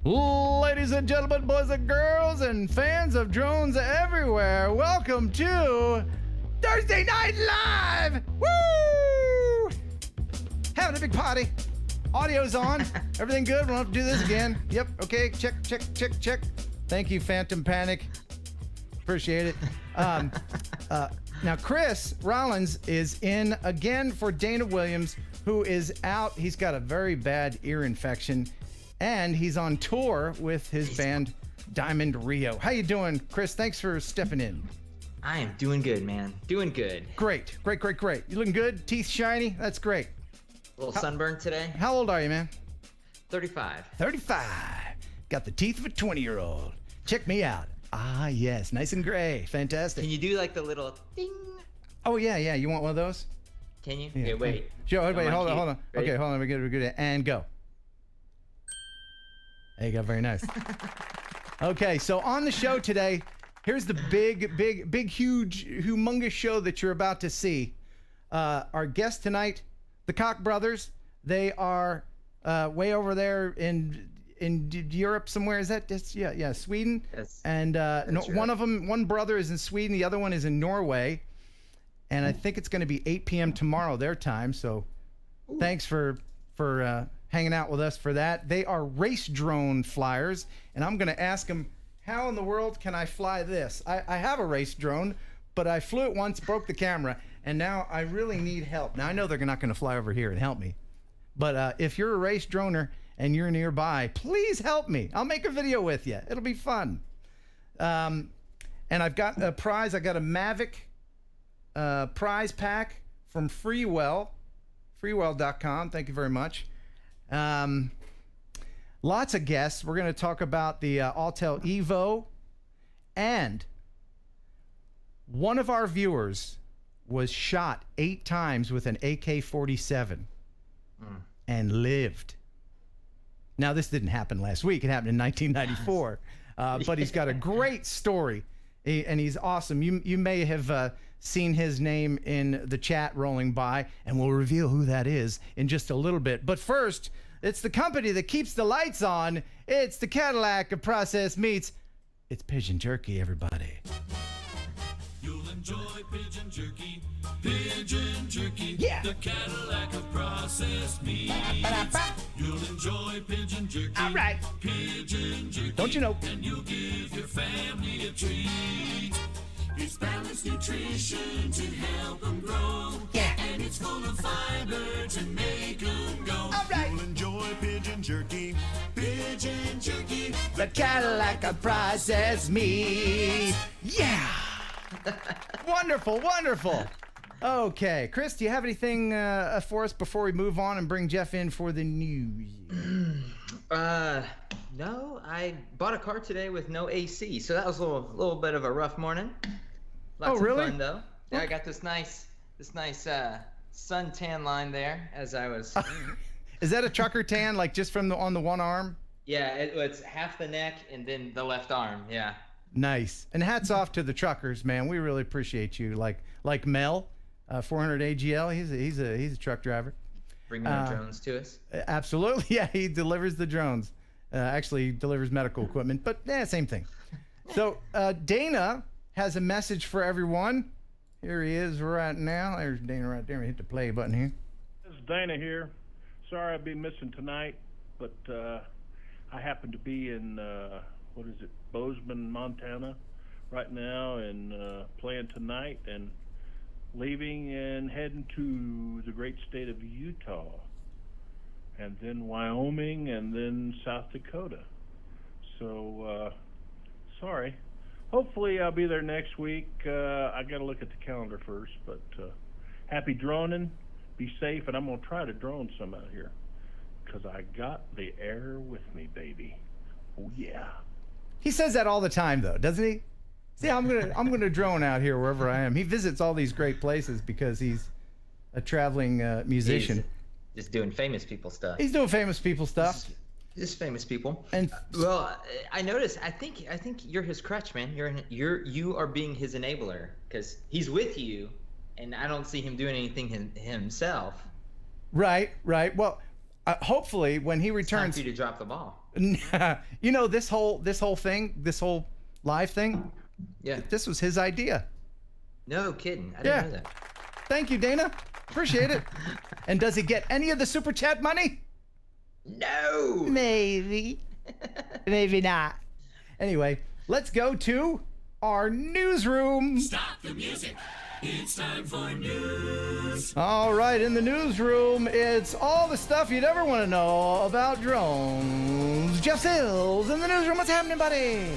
Ladies and gentlemen, boys and girls, and fans of drones everywhere, welcome to Thursday Night Live! Woo! Having a big party. Audio's on. Everything good? We don't have to do this again. Yep. Okay. Check. Thank you, Phantom Panic. Appreciate it. Now, Chris Rollins is in again for Dana Williams, who is out. He's got a very bad ear infection, and he's on tour with his band Diamond Rio. How you doing, Chris? Thanks for stepping in. I am doing good, man. Doing good. Great. You looking good? Teeth shiny? That's great. A little sunburn today. How old are you, man? 35. 35. Got the teeth of a 20-year-old. Check me out. Ah, yes. Nice and gray. Fantastic. Can you do like the little ding? Oh, yeah. You want one of those? Can you? Yeah. Okay, wait. Joe, wait, hold on. Ready? Okay, hold on. We're good. And go. There you go. Very nice. Okay, so on the show today, here's the big, huge, humongous show that you're about to see. Our guest tonight, the Koch brothers. They are way over there in Europe somewhere. Is that just Sweden? Yes. And one brother is in Sweden, the other one is in Norway. And I think it's going to be 8 p.m. tomorrow their time. So thanks for hanging out with us for that. They are race drone flyers, and I'm going to ask them, how in the world can I fly this? I have a race drone, but I flew it once, broke the camera, and now I really need help. Now, I know they're not going to fly over here and help me, but if you're a race droner and you're nearby, please help me. I'll make a video with you. It'll be fun. And I've got a prize. I got a Mavic prize pack from freewell.com. Thank you very much. Lots of guests. We're going to talk about the Autel Evo, and one of our viewers was shot 8 times with an AK-47 and lived. Now, this didn't happen last week. It happened in 1994. But he's got a great story, and he's awesome. You may have seen his name in the chat rolling by, and we'll reveal who that is in just a little bit. But first, it's the company that keeps the lights on. It's the Cadillac of processed meats. It's Pigeon Jerky, everybody. You'll enjoy pigeon jerky. Pigeon jerky. Yeah. The Cadillac of processed meats. You'll enjoy pigeon jerky. All right. Pigeon jerky. Don't you know? And you'll give your family a treat. It's balanced nutrition to help them grow. Yeah. And it's full of fiber to make them go. All right. You'll enjoy pigeon jerky. Pigeon jerky. The Cadillac of processed meat. Yeah. Wonderful. Okay, Chris, do you have anything for us before we move on and bring Jeff in for the news? No, I bought a car today with no AC, so that was a little bit of a rough morning. Lots really? of fun though. Yeah, I got this nice suntan line there as I was. Is that a trucker tan, like just from on the one arm? Yeah, it's half the neck and then the left arm. Yeah. Nice. And hats off to the truckers, man. We really appreciate you. Like Mel, 400 AGL. He's a truck driver. Bringing the drones to us. Absolutely. Yeah, he delivers the drones. Actually, he delivers medical equipment, but same thing. So Dana has a message for everyone. Here he is right now. There's Dana right there. Hit the play button here. This is Dana here. Sorry I'll be missing tonight, but I happen to be in Bozeman, Montana right now, and playing tonight and leaving and heading to the great state of Utah, and then Wyoming, and then South Dakota. So sorry. Hopefully I'll be there next week. I got to look at the calendar first, but happy droning. Be safe, and I'm going to try to drone some out here because I got the air with me, baby. Oh, yeah. He says that all the time, though, doesn't he? See, I'm gonna drone out here wherever I am. He visits all these great places because he's a traveling musician. He's just doing famous people stuff. He's doing famous people stuff. Just famous people. And well, I noticed. I think you're his crutch, man. You are being his enabler because he's with you, and I don't see him doing anything himself. Right. Well, hopefully when he It's time returns, for you to drop the ball. You know, this whole thing, this whole live thing, Yeah. this was his idea. No kidding. I Yeah. didn't know that. Thank you, Dana. Appreciate it. And does he get any of the super chat money? No. Maybe. Maybe not. Anyway, let's go to our newsroom. Stop the music. It's time for news. All right, in the newsroom, it's all the stuff you'd ever want to know about drones. Jeff Sills in the newsroom. What's happening, buddy?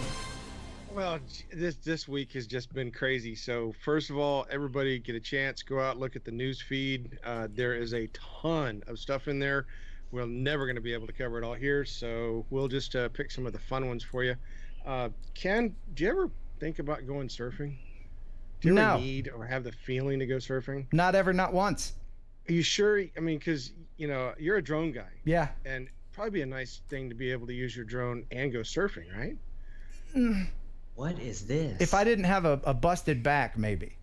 Well, this week has just been crazy. So first of all, everybody get a chance, go out, look at the news feed. There is a ton of stuff in there. We're never going to be able to cover it all here, so we'll just pick some of the fun ones for you. Ken, do you ever think about going surfing? Do you No. ever need or have the feeling to go surfing? Not ever, not once. Are you sure? I mean, because, you know, you're a drone guy. Yeah. And probably be a nice thing to be able to use your drone and go surfing, right? What is this? If I didn't have a busted back, maybe.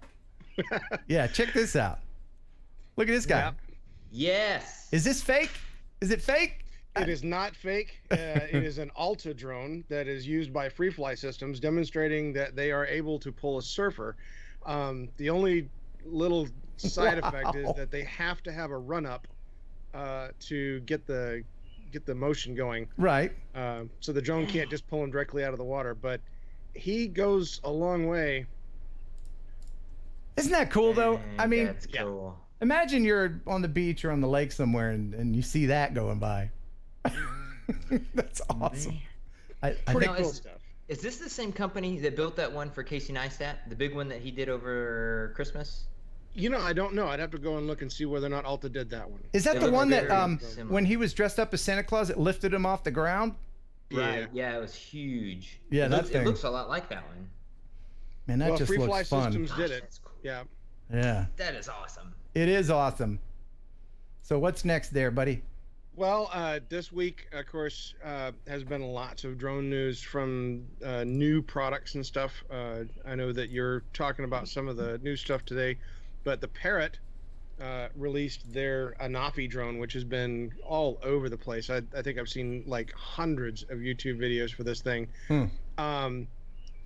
Yeah, check this out. Look at this guy. Yeah. Yes. Is this fake? Is it fake? It is not fake. It is an Alta drone that is used by free fly systems, demonstrating that they are able to pull a surfer. The only little side effect is that they have to have a run up to get the motion going. Right. So the drone can't just pull him directly out of the water. But he goes a long way. Isn't that cool, though? I mean, That's cool. imagine you're on the beach or on the lake somewhere and you see that going by. That's awesome. I Pretty think cool is- stuff. Is this the same company that built that one for Casey Neistat, the big one that he did over Christmas? You know, I don't know. I'd have to go and look and see whether or not Alta did that one. is that They the look one that very similar. when he was dressed up as Santa Claus, it lifted him off the ground? Right. Yeah, it was huge. Yeah, it that looks, thing. It looks a lot like that one. Man, that Well, just free fly looks fun. systems did Gosh, it. that's cool. Yeah. Yeah, That is awesome. it is awesome. So what's next there, buddy? Well, this week, of course, has been lots of drone news from new products and stuff. I know that you're talking about some of the new stuff today, but the Parrot released their Anafi drone, which has been all over the place. I think I've seen like hundreds of YouTube videos for this thing.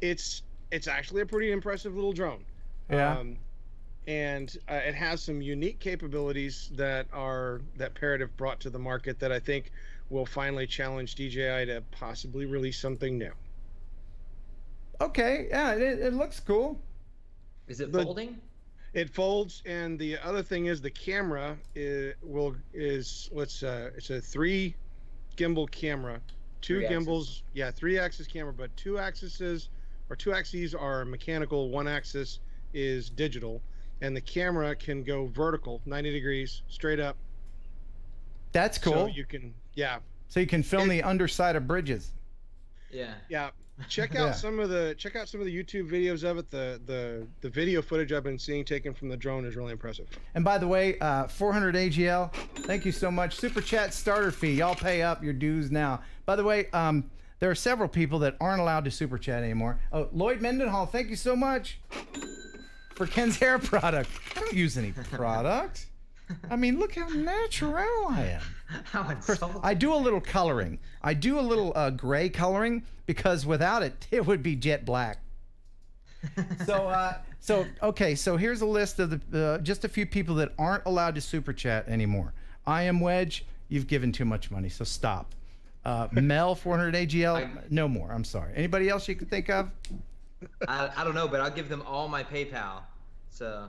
It's actually a pretty impressive little drone. Yeah. And it has some unique capabilities that Parrot have brought to the market that I think will finally challenge DJI to possibly release something new. Okay. Yeah, it looks cool. Is it The- folding? It folds, and the other thing is the camera it's a 3 gimbal camera, 2 Three gimbals, 3-axis camera, but 2 axes are mechanical, 1 axis is digital, and the camera can go vertical 90 degrees straight up. That's cool. So you can So you can film the underside of bridges. Yeah. check Yeah. out some of the YouTube videos of it. The video footage I've been seeing taken from the drone is really impressive. And by the way, 400 AGL, thank you so much. Super Chat starter fee. Y'all pay up your dues now. By the way, there are several people that aren't allowed to Super Chat anymore. Oh, Lloyd Mendenhall, thank you so much for Ken's hair product. I don't use any product. I mean, look how natural I am. How insulting. I do a little coloring. I do a little gray coloring because without it, it would be jet black. So here's a list of the just a few people that aren't allowed to super chat anymore. I am Wedge. You've given too much money, so stop. Mel 400 AGL. No more. I'm sorry. Anybody else you can think of? I don't know, but I'll give them all my PayPal. So.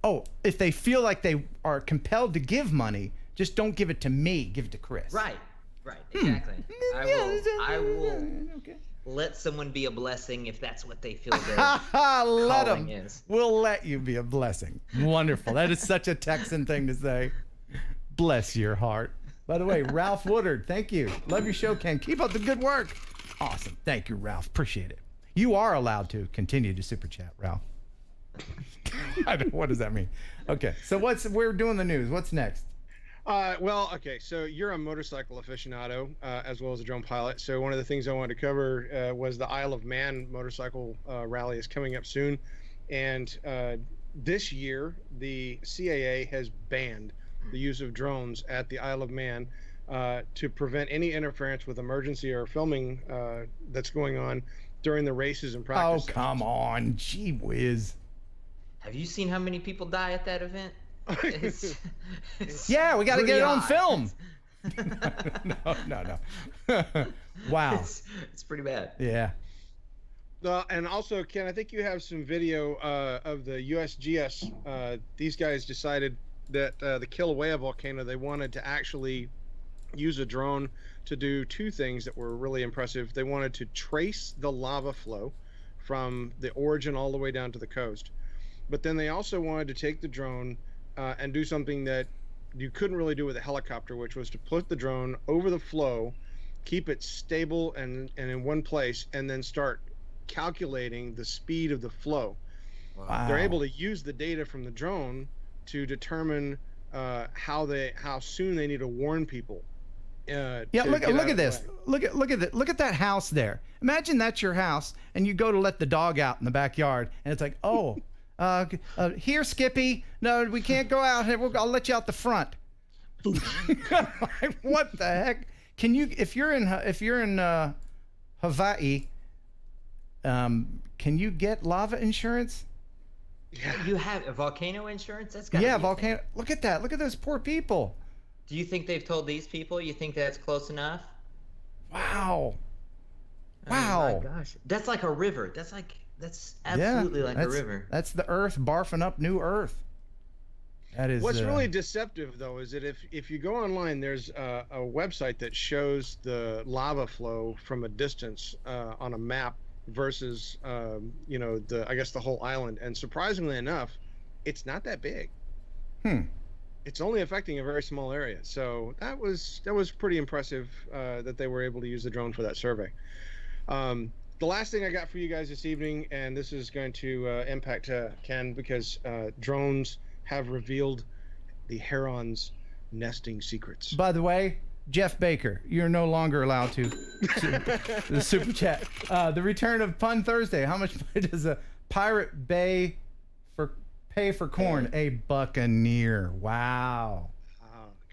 Oh, if they feel like they are compelled to give money, just don't give it to me. Give it to Chris. Right. Exactly. I will Okay. let someone be a blessing if that's what they feel their Let calling them. is. We'll let you be a blessing. Wonderful. That is such a Texan thing to say. Bless your heart. By the way, Ralph Woodard, thank you. Love your show, Ken. Keep up the good work. Awesome. Thank you, Ralph. Appreciate it. You are allowed to continue to super chat, Ralph. What does that mean? Okay, so we're doing the news. What's next? So you're a motorcycle aficionado as well as a drone pilot. So one of the things I wanted to cover was the Isle of Man motorcycle rally is coming up soon. And this year, the CAA has banned the use of drones at the Isle of Man. to prevent any interference with emergency or filming that's going on during the races and practice. Oh, come on. Gee whiz. Have you seen how many people die at that event? Yeah, we got to get it on film. No. Wow. It's pretty bad. Yeah. And also, Ken, I think you have some video of the USGS. These guys decided that the Kilauea volcano, they wanted to actually use a drone to do two things that were really impressive. They wanted to trace the lava flow from the origin all the way down to the coast. But then they also wanted to take the drone and do something that you couldn't really do with a helicopter, which was to put the drone over the flow, keep it stable and in one place, and then start calculating the speed of the flow. Wow. They're able to use the data from the drone to determine how soon they need to warn people. Yeah, look at this. Look at that house there. Imagine that's your house, and you go to let the dog out in the backyard, and it's like, oh, here, Skippy. No, we can't go out. I'll let you out the front. What the heck? Can you, if you're in Hawaii, can you get lava insurance? Yeah. You have a volcano insurance? That's gotta Yeah, be a volcano. thing. Look at that. Look at those poor people. Do you think they've told these people? You think that's close enough? Wow. Oh Wow. my gosh. That's like a river. That's absolutely like a river. That's the Earth barfing up new Earth. That is. What's really deceptive, though, is that if you go online, there's a website that shows the lava flow from a distance on a map versus I guess the whole island. And surprisingly enough, it's not that big. It's only affecting a very small area. So that was pretty impressive that they were able to use the drone for that survey. The last thing I got for you guys this evening, and this is going to impact Ken, because drones have revealed the Heron's nesting secrets. By the way, Jeff Baker, you're no longer allowed to the super chat. The return of Pun Thursday. How much does a Pirate Bay pay for corn? A buccaneer. Wow.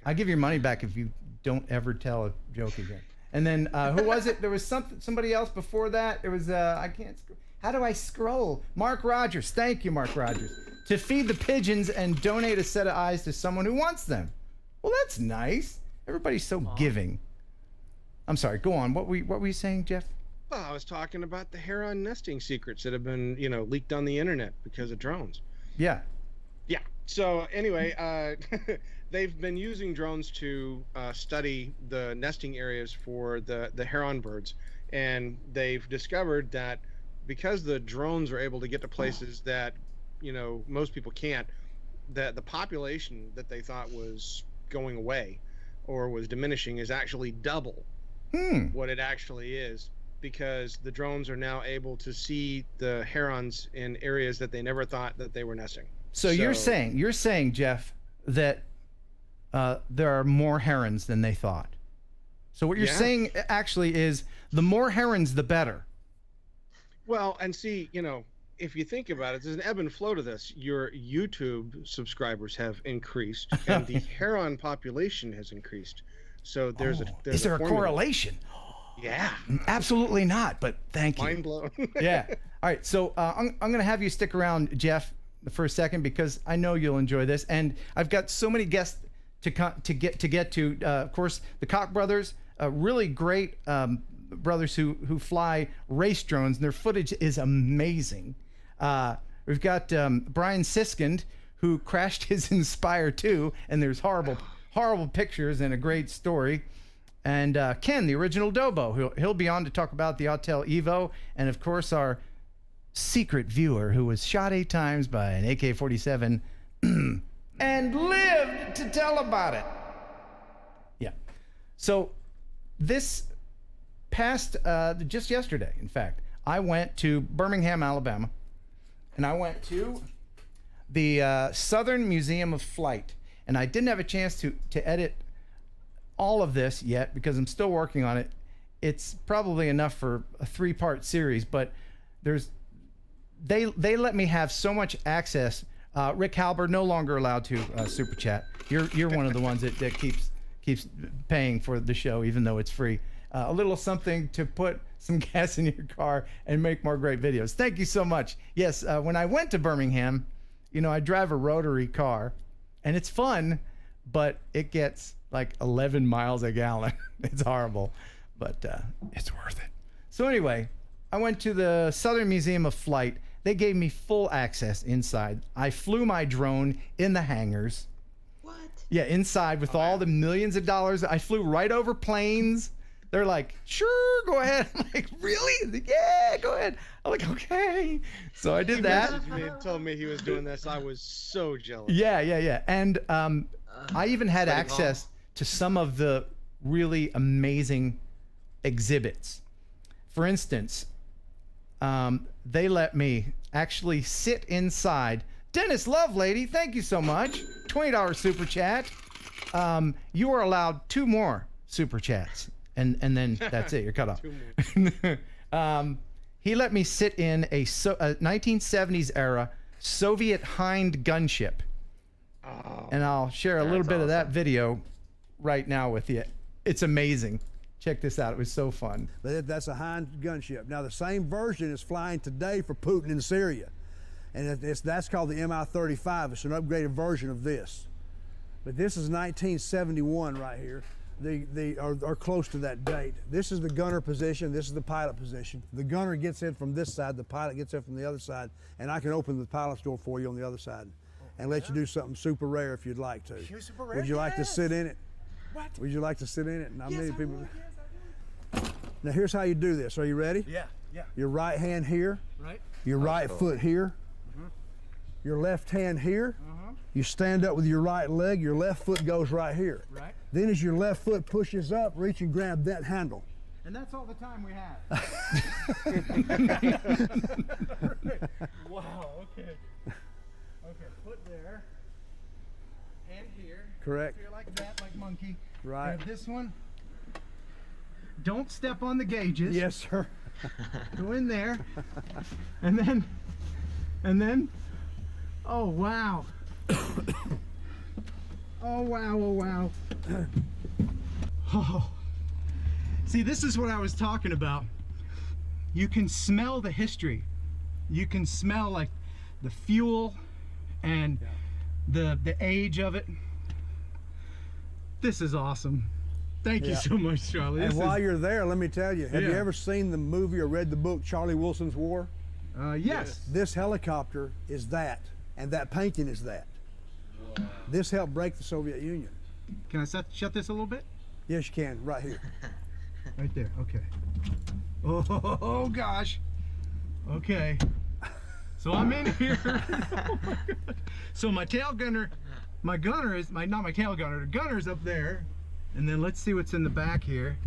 I'll give your money back if you don't ever tell a joke again. And then who was it? There was somebody else before that. It was I can't. How do I scroll? Mark Rogers. Thank you, Mark Rogers. To feed the pigeons and donate a set of eyes to someone who wants them. Well, that's nice. Everybody's so giving. I'm sorry. Go on. What were you saying, Jeff? Well, I was talking about the Heron nesting secrets that have been, leaked on the internet because of drones. Yeah. Yeah. So anyway, they've been using drones to study the nesting areas for the heron birds, and they've discovered that because the drones are able to get to places that most people can't, that the population that they thought was going away or was diminishing is actually double what it actually is, because the drones are now able to see the herons in areas that they never thought that they were nesting. So you're saying, Jeff, that there are more herons than they thought. So what you're saying actually is the more herons, the better. Well, and see, if you think about it, there's an ebb and flow to this. Your YouTube subscribers have increased, and the heron population has increased. So there's is there a formula. correlation? Yeah. Absolutely not, but thank you. Mind blown. Yeah. All right. So I'm going to have you stick around, Jeff, for a second, because I know you'll enjoy this, and I've got so many guests to get to. Of course, the Koch brothers, really great brothers who fly race drones, and their footage is amazing. We've got Brian Siskind, who crashed his Inspire 2, and there's horrible pictures and a great story. And Ken, the original Dobo, he'll be on to talk about the Autel Evo, and of course our secret viewer who was shot 8 times by an AK-47 and lived to tell about it. Yeah. So this past, just yesterday, in fact, I went to Birmingham, Alabama, and I went to the Southern Museum of Flight. And I didn't have a chance to edit all of this yet because I'm still working on it. It's probably enough for a 3-part series, but they let me have so much access. Rick Halber, no longer allowed to super chat. You're one of the ones that keeps keeps paying for the show, even though it's free. A little something to put some gas in your car and make more great videos. Thank you so much. Yes, when I went to Birmingham, I drive a rotary car, and it's fun, but it gets like 11 miles a gallon. It's horrible, but it's worth it. So anyway, I went to the Southern Museum of Flight. They gave me full access inside. I flew my drone in the hangars. What? Yeah, inside with all the millions of dollars. I flew right over planes. They're like, sure, go ahead. I'm like, really? Yeah, go ahead. I'm like, okay. So I did that. He messaged me and told me he was doing this. I was so jealous. Yeah. And I even had access to some of the really amazing exhibits. For instance, they let me actually sit inside. Dennis Lovelady, thank you so much. $20 super chat. You are allowed 2 more super chats. And then that's it. You're cut off. He let me sit in a 1970s era Soviet Hind gunship. Oh, And I'll share a little bit of that video right now with you. It's amazing. Check this out. It was so fun. But that's a Hind gunship. Now, the same version is flying today for Putin in Syria. And that's called the Mi-35. It's an upgraded version of this. But this is 1971 right here. Are close to that date. This is the gunner position. This is the pilot position. The gunner gets in from this side. The pilot gets in from the other side. And I can open the pilot's door for you on the other side and let you do something super rare if you'd like to. Super rare? Would you like to sit in it? What? Would you like to sit in it? Now, Yes, many I people. would. Yes, I Now, here's how you do this. Are you ready? would. Yeah. Your right hand here. Right? Your right foot here. Your left hand here. You stand up with your right leg. Your left foot goes right here. Right. Then as your left foot pushes up, reach and grab that handle. And that's all the time we have. Wow, okay. Okay, foot there. Hand here. Correct. Here like that, like monkey. Right. Grab this one. Don't step on the gauges. Yes, sir. Go in there. And then, oh wow. Oh wow. Oh. See, this is what I was talking about. You can smell the history. You can smell like the fuel and the age of it. This is awesome. Thank you so much, Charlie. And This while is- you're there, let me tell you, have you Yeah. ever seen the movie or read the book Charlie Wilson's War? yes. This helicopter is that, and that painting is that. This helped break the Soviet Union. Can I shut this a little bit? Yes, you can, right here. Right there. Okay. Oh gosh. Okay. So I'm in here. Oh my God. So my tail gunner, not my tail gunner. The gunner's up there, and then let's see what's in the back here.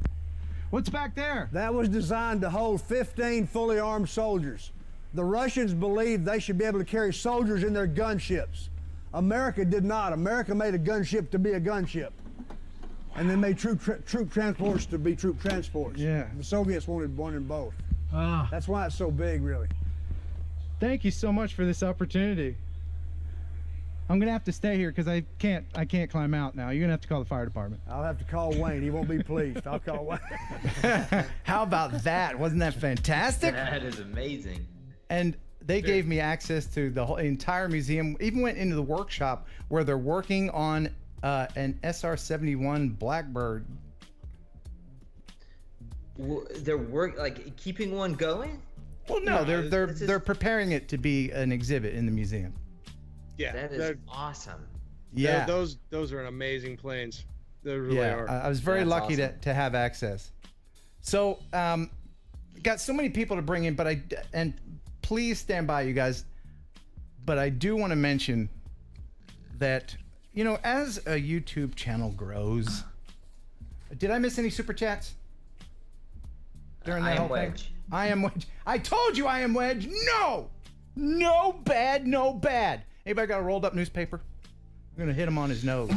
What's back there? That was designed to hold 15 fully armed soldiers. The Russians believed they should be able to carry soldiers in their gunships. America did not. America made a gunship to be a gunship. And then made troop transports to be troop transports. Yeah. The Soviets wanted one in both. Ah, That's why it's so big, really. thank you so much for this opportunity. I'm gonna have to stay here because I can't climb out now. You're gonna have to call the fire department. I'll have to call Wayne. He won't be pleased. I'll call Wayne. How about that? Wasn't that fantastic? That is amazing. And they gave me access to the whole entire museum. Even went into the workshop where they're working on an SR-71 Blackbird. They're keeping one going. Well, no, this is- they're preparing it to be an exhibit in the museum. Yeah, That is awesome. Yeah, those are amazing planes. They really yeah. are. I was very That's lucky awesome. to have access. So, got so many people to bring in, but and please stand by, you guys. But I do want to mention that, as a YouTube channel grows, did I miss any super chats during that I am whole thing? Wedge. I am Wedge. I told you I am Wedge. No bad. Anybody got a rolled up newspaper? I'm gonna hit him on his nose.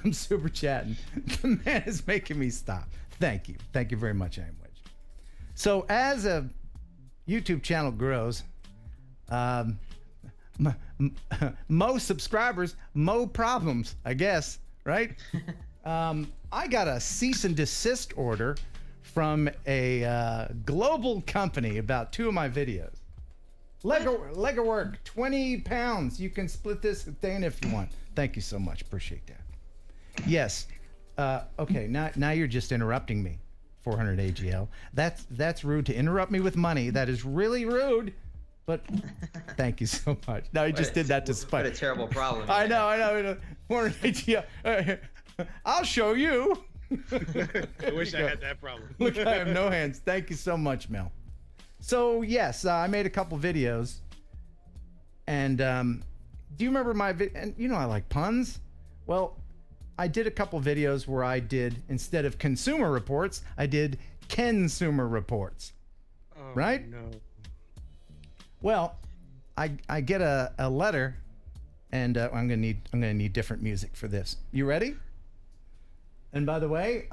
I'm super chatting. The man is making me stop. Thank you very much, I am Wedge. So as a YouTube channel grows, mo subscribers, mo problems, I guess. right? I got a cease and desist order from a global company about 2 of my videos. Leg of work, 20 pounds. You can split this with Dana if you want. Thank you so much. Appreciate that. Yes. Okay. Now you're just interrupting me. 400 AGL. That's rude to interrupt me with money. That is really rude. But thank you so much. No, I just did that to spite. What a terrible problem. I know. 400 AGL. I'll show you. I wish I had that problem. Look, I have no hands. Thank you so much, Mel. So yes, I made a couple videos, and do you remember my and you know I like puns? Well, I did a couple videos where I did, instead of consumer reports, I did consumer reports. Oh, right? No. Well, I get a letter, and I'm gonna need different music for this. You ready? And by the way,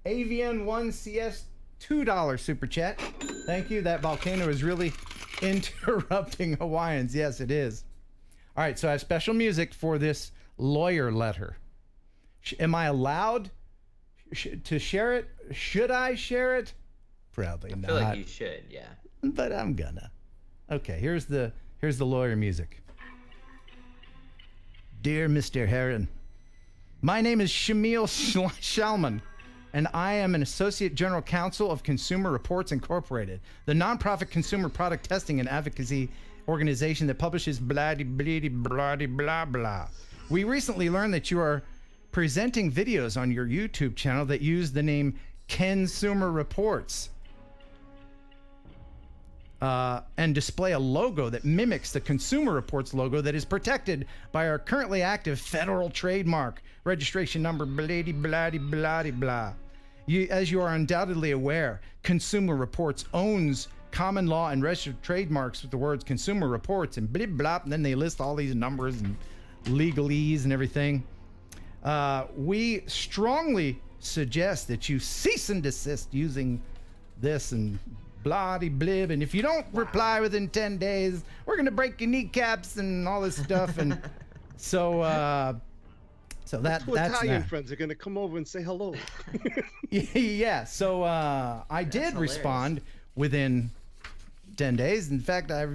AVN1CS $2 super chat. Thank you. That volcano is really interrupting Hawaiians. Yes, it is. All right, so I have special music for this lawyer letter. Am I allowed to share it? Should I share it? Probably not. I feel like you should, yeah. But I'm gonna. Okay, here's the lawyer music. Dear Mr. Heron, my name is Shamil Shalman, and I am an Associate General Counsel of Consumer Reports Incorporated, the nonprofit consumer product testing and advocacy organization that publishes blah blah blah. We recently learned that you are presenting videos on your YouTube channel that use the name Consumer Reports and display a logo that mimics the Consumer Reports logo that is protected by our currently active federal trademark registration number blah blah blah blah. As you are undoubtedly aware, Consumer Reports owns common law and registered trademarks with the words Consumer Reports and blah blah, and then they list all these numbers and legalese and everything. We strongly suggest that you cease and desist using this and blah-de blib, and if you don't reply within 10 days, we're gonna break your kneecaps and all this stuff. And so that's Italian that. friends are gonna come over and say hello. Yeah, so I did respond within 10 days. In fact, I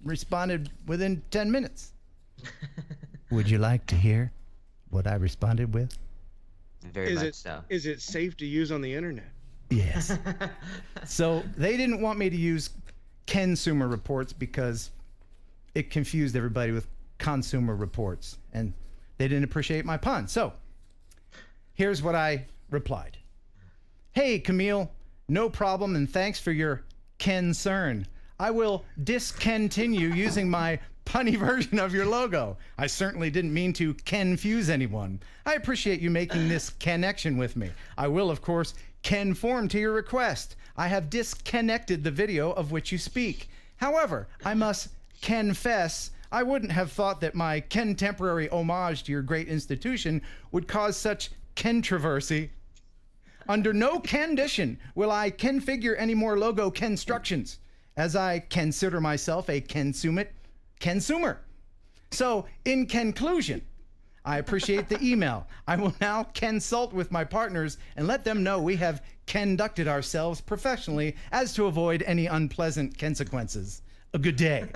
responded within 10 minutes. Would you like to hear what I responded with? Very much so. Is it safe to use on the internet? Yes. So they didn't want me to use Consumer Reports because it confused everybody with Consumer Reports, and they didn't appreciate my pun. So here's what I replied. Hey, Camille, no problem, and thanks for your concern. I will discontinue using my punny version of your logo. I certainly didn't mean to confuse anyone. I appreciate you making this connection with me. I will, of course, conform to your request. I have disconnected the video of which you speak. However, I must confess, I wouldn't have thought that my contemporary homage to your great institution would cause such controversy. Under no condition will I configure any more logo constructions, as I consider myself a consumer. So, in conclusion, I appreciate the email. I will now consult with my partners and let them know we have conducted ourselves professionally as to avoid any unpleasant consequences. A good day.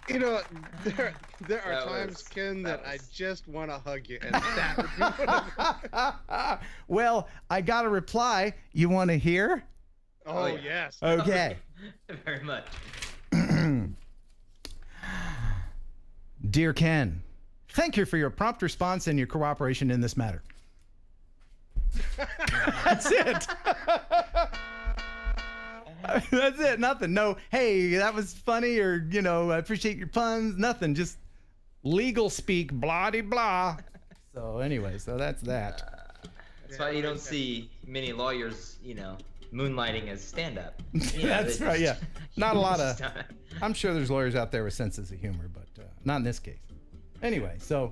You know, there are times, Ken, that I just want to hug you, and that would be one of them. Well, I got a reply. You want to hear? Oh, yes. Okay. Very much. Dear Ken, thank you for your prompt response and your cooperation in this matter. That's it. That's it. Nothing. No, hey, that was funny, or, you know, I appreciate your puns. Nothing. Just legal speak, blah de blah. So anyway, so that's that. That's why you don't see many lawyers, you know, moonlighting as stand-up. That's right. Yeah, not a lot of. I'm sure there's lawyers out there with senses of humor, but not in this case. Anyway, so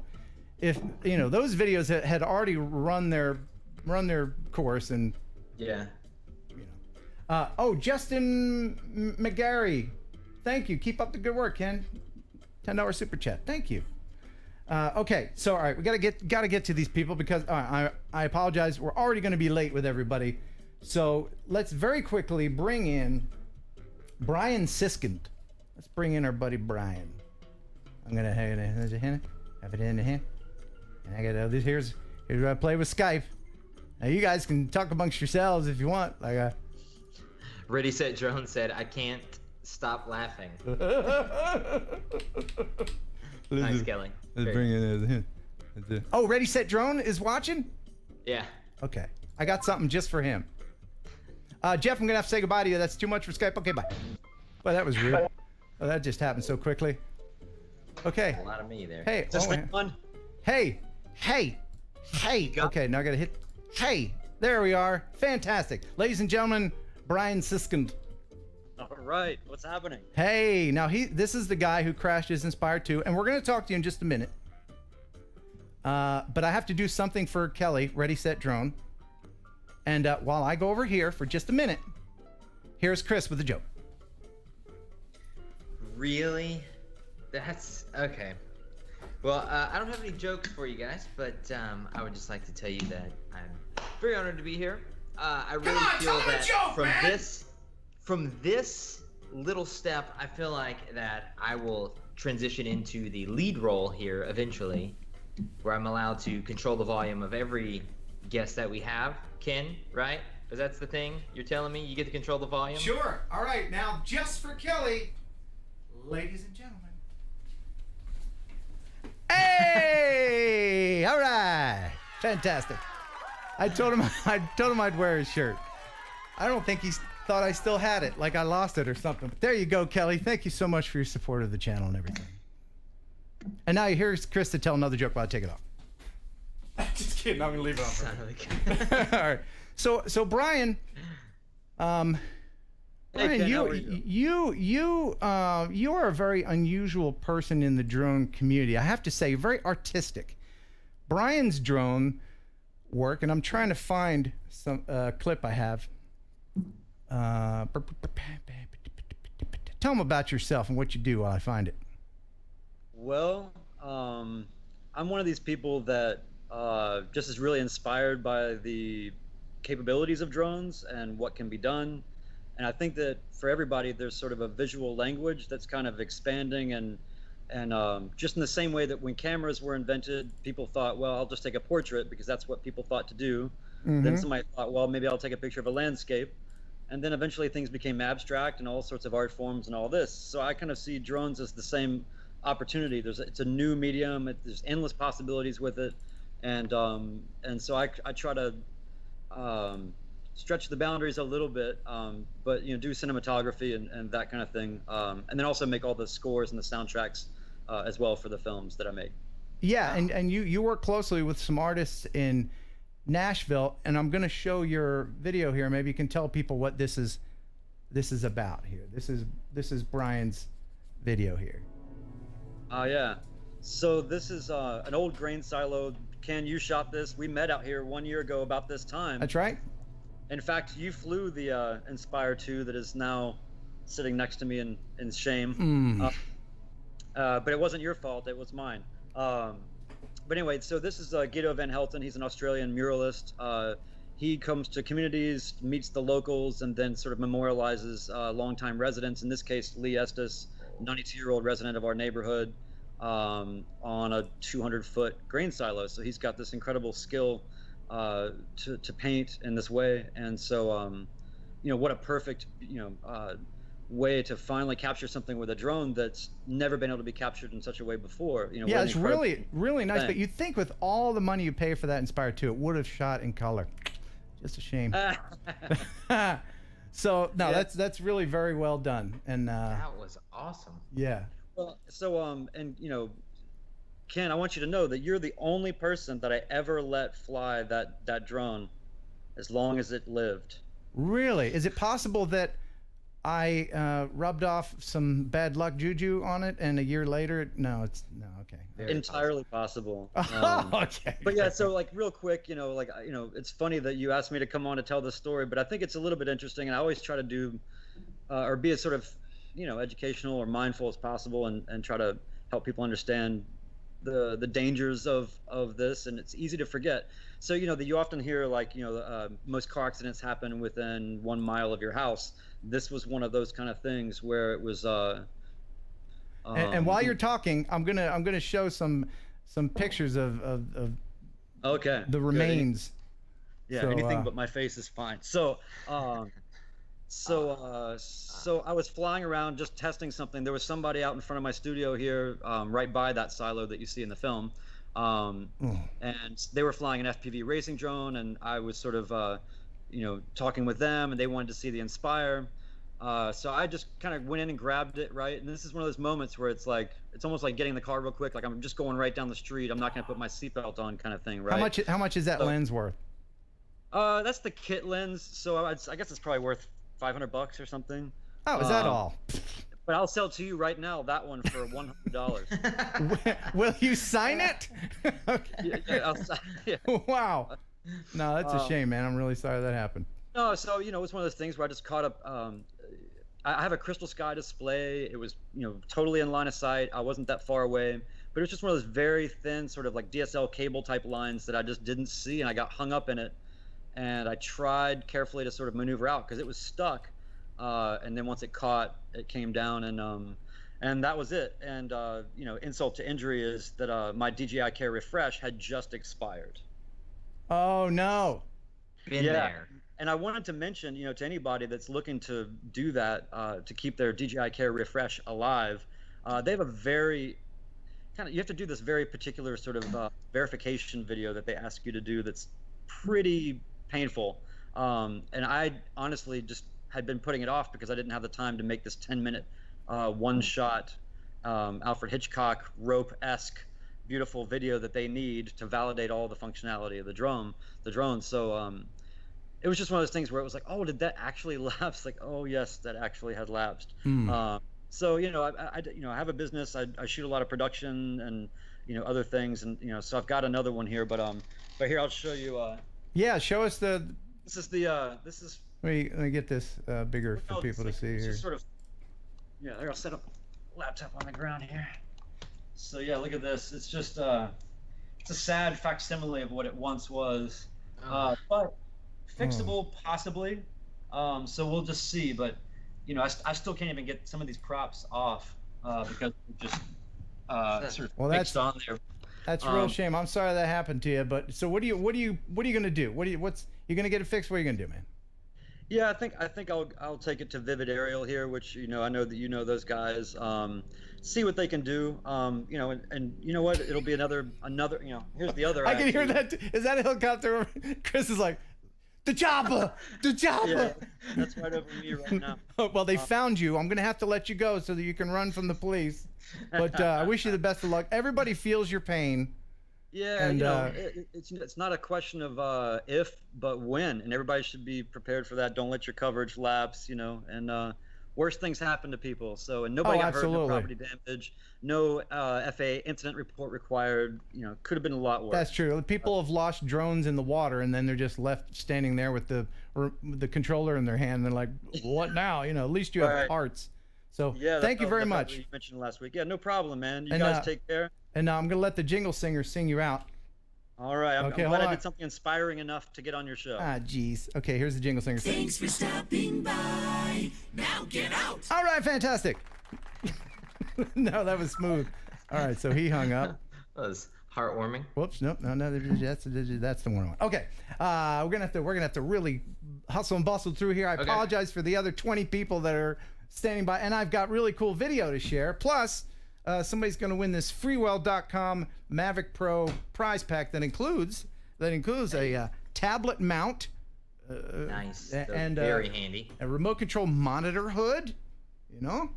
if you know those videos had already run their course, and yeah. Oh, Justin McGarry, thank you. Keep up the good work, Ken. $10 super chat. Thank you. Okay, so all right, we gotta get to these people because I apologize. We're already going to be late with everybody, so let's very quickly bring in Brian Siskind. Let's bring in our buddy Brian. I'm gonna have it in the hand, and I got this. Here's what I play with Skype. Now you guys can talk amongst yourselves if you want. Like Ready Set Drone said, "I can't stop laughing." Nice, Kelly. Let's bring in. Oh, Ready Set Drone is watching. Yeah. Okay, I got something just for him. Jeff, I'm gonna have to say goodbye to you. That's too much for Skype. Okay, bye. Well, that was rude. Oh, that just happened so quickly. Okay. A lot of me there. Hey. Just fun. Hey. Okay, now I gotta hit. Hey. There we are. Fantastic, ladies and gentlemen. Brian Siskind. All right, what's happening? Hey. Now this is the guy who crashed his Inspire 2, and we're gonna talk to you in just a minute. But I have to do something for Kelly. Ready, Set, Drone. And while I go over here for just a minute, here's Chris with a joke. Really? That's okay. Well, I don't have any jokes for you guys, but I would just like to tell you that I'm very honored to be here. I really feel that from this little step, I feel like that I will transition into the lead role here eventually, where I'm allowed to control the volume of every guest that we have. Ken, right? Because that's the thing you're telling me. You get to control the volume. Sure. All right. Now, just for Kelly, ladies and gentlemen. Hey! All right. Fantastic. I told him I'd wear his shirt. I don't think he thought I still had it, like I lost it or something. But there you go, Kelly. Thank you so much for your support of the channel and everything. And now here's Chris to tell another joke while I take it off. Just kidding. I'm gonna leave it on. Son of a- All right. So Brian, Brian, Ken, you are a very unusual person in the drone community. I have to say, very artistic. Brian's drone work, and I'm trying to find some clip I have. Tell them about yourself and what you do while I find it. Well, I'm one of these people that just is really inspired by the capabilities of drones and what can be done. And I think that for everybody, there's sort of a visual language that's kind of expanding and just in the same way that when cameras were invented, people thought, well, I'll just take a portrait because that's what people thought to do. Mm-hmm. Then somebody thought, well, maybe I'll take a picture of a landscape. And then eventually things became abstract and all sorts of art forms and all this. So I kind of see drones as the same opportunity. It's a new medium. There's endless possibilities with it. And so I try to stretch the boundaries a little bit, but do cinematography and that kind of thing, and then also make all the scores and the soundtracks as well for the films that I make. Yeah, and you work closely with some artists in Nashville, and I'm going to show your video here. Maybe you can tell people what this is about here. This is Brian's video here. Yeah. So this is an old grain silo. Ken, you shot this. We met out here 1 year ago about this time. That's right. In fact, you flew the Inspire 2 that is now sitting next to me in shame. But it wasn't your fault. It was mine. But anyway, so this is Guido Van Helten. He's an Australian muralist. He comes to communities, meets the locals, and then sort of memorializes longtime residents. In this case, Lee Estes, 92-year-old resident of our neighborhood, on a 200-foot grain silo. So he's got this incredible skill to paint in this way. And so, what a perfect, way to finally capture something with a drone that's never been able to be captured in such a way before. Yeah, it's really, really nice. But you'd think with all the money you pay for that Inspire 2, it would have shot in color. Just a shame. So no, Yeah. that's really very well done. And That was awesome. yeah. Well, so Ken, I want you to know that you're the only person that I ever let fly that drone as long as it lived. Really? Is it possible that I rubbed off some bad luck juju on it, and a year later, no, okay. Very Entirely possible. Okay. But yeah, so like real quick, it's funny that you asked me to come on to tell this story, but I think it's a little bit interesting, and I always try to do or be as sort of educational or mindful as possible, and try to help people understand the dangers of this, and it's easy to forget. So that you often hear like most car accidents happen within 1 mile of your house. This was one of those kind of things where it was. And while you're talking, I'm gonna show some pictures of okay the remains. Yeah, So, anything but my face is fine. So I was flying around just testing something. There was somebody out in front of my studio here, right by that silo that you see in the film, and they were flying an FPV racing drone, and I was sort of talking with them, and they wanted to see the Inspire. So I just kind of went in and grabbed it, right? And this is one of those moments where it's almost like getting the car real quick. Like I'm just going right down the street. I'm not going to put my seatbelt on, kind of thing, right? How much is that lens worth? That's the kit lens. So I guess it's probably worth $500 or something. Oh, is that all? But I'll sell to you right now that one for $100. Will you sign it? Okay. Yeah. Wow. No, that's a shame, man. I'm really sorry that happened. No, so it's one of those things where I just caught up. I have a crystal sky display. It was totally in line of sight. I wasn't that far away, but it was just one of those very thin sort of like DSL cable type lines that I just didn't see, and I got hung up in it. And I tried carefully to sort of maneuver out because it was stuck. And then once it caught, it came down, and that was it. And insult to injury is that my DJI Care Refresh had just expired. Oh no. Been there. And I wanted to mention, to anybody that's looking to do that, to keep their DJI Care Refresh alive, they have a very you have to do this very particular sort of verification video that they ask you to do that's pretty painful. And I honestly just had been putting it off because I didn't have the time to make this 10-minute one-shot Alfred Hitchcock rope-esque beautiful video that they need to validate all the functionality of the drone. So it was just one of those things where it was like, oh, did that actually lapse? Like, oh yes, that actually had lapsed. So I have a business. I shoot a lot of production and other things, and so I've got another one here. But here I'll show you. Yeah, show us the. This is the this is. Let me get this bigger for people to see it's here. just sort of. Yeah, there. I'll set up a laptop on the ground here. So yeah, look at this. It's just it's a sad facsimile of what it once was, but fixable possibly. So we'll just see. But I still can't even get some of these props off because it just sort of fixed on there. That's a real shame. I'm sorry that happened to you. But so what are you gonna do? What's you gonna get it fixed? What are you gonna do, man? Yeah, I think I'll take it to Vivid Aerial here, which I know that those guys. See what they can do. And you know what? It'll be another. Here's the other. I can hear that. Is that a helicopter? Chris is like, the chopper. Yeah, that's right over me right now. Well, they found you. I'm gonna have to let you go so that you can run from the police. But I wish you the best of luck. Everybody feels your pain. Yeah, and, it's not a question of if, but when, and everybody should be prepared for that. Don't let your coverage lapse, and worse things happen to people. So, and nobody got hurt, no property damage, no FAA incident report required. Could have been a lot worse. That's true. People have lost drones in the water, and then they're just left standing there with the controller in their hand. And they're like, what now? At least you have parts. So yeah, thank you very much. You mentioned last week. Yeah, no problem, man. You guys take care. And now I'm gonna let the jingle singer sing you out. All right. I'm glad I did something inspiring enough to get on your show. Ah, jeez. Okay, here's the jingle singer. Thanks for stopping by. Now get out. All right, fantastic. No, that was smooth. All right, so he hung up. That was heartwarming. Whoops, nope, no, that's the one. Okay, we're gonna have to really hustle and bustle through here. I apologize for the other 20 people that are standing by, and I've got really cool video to share. Plus, somebody's going to win this freewell.com Mavic Pro prize pack that includes a tablet mount, nice, and very handy, a remote control monitor hood, yeah,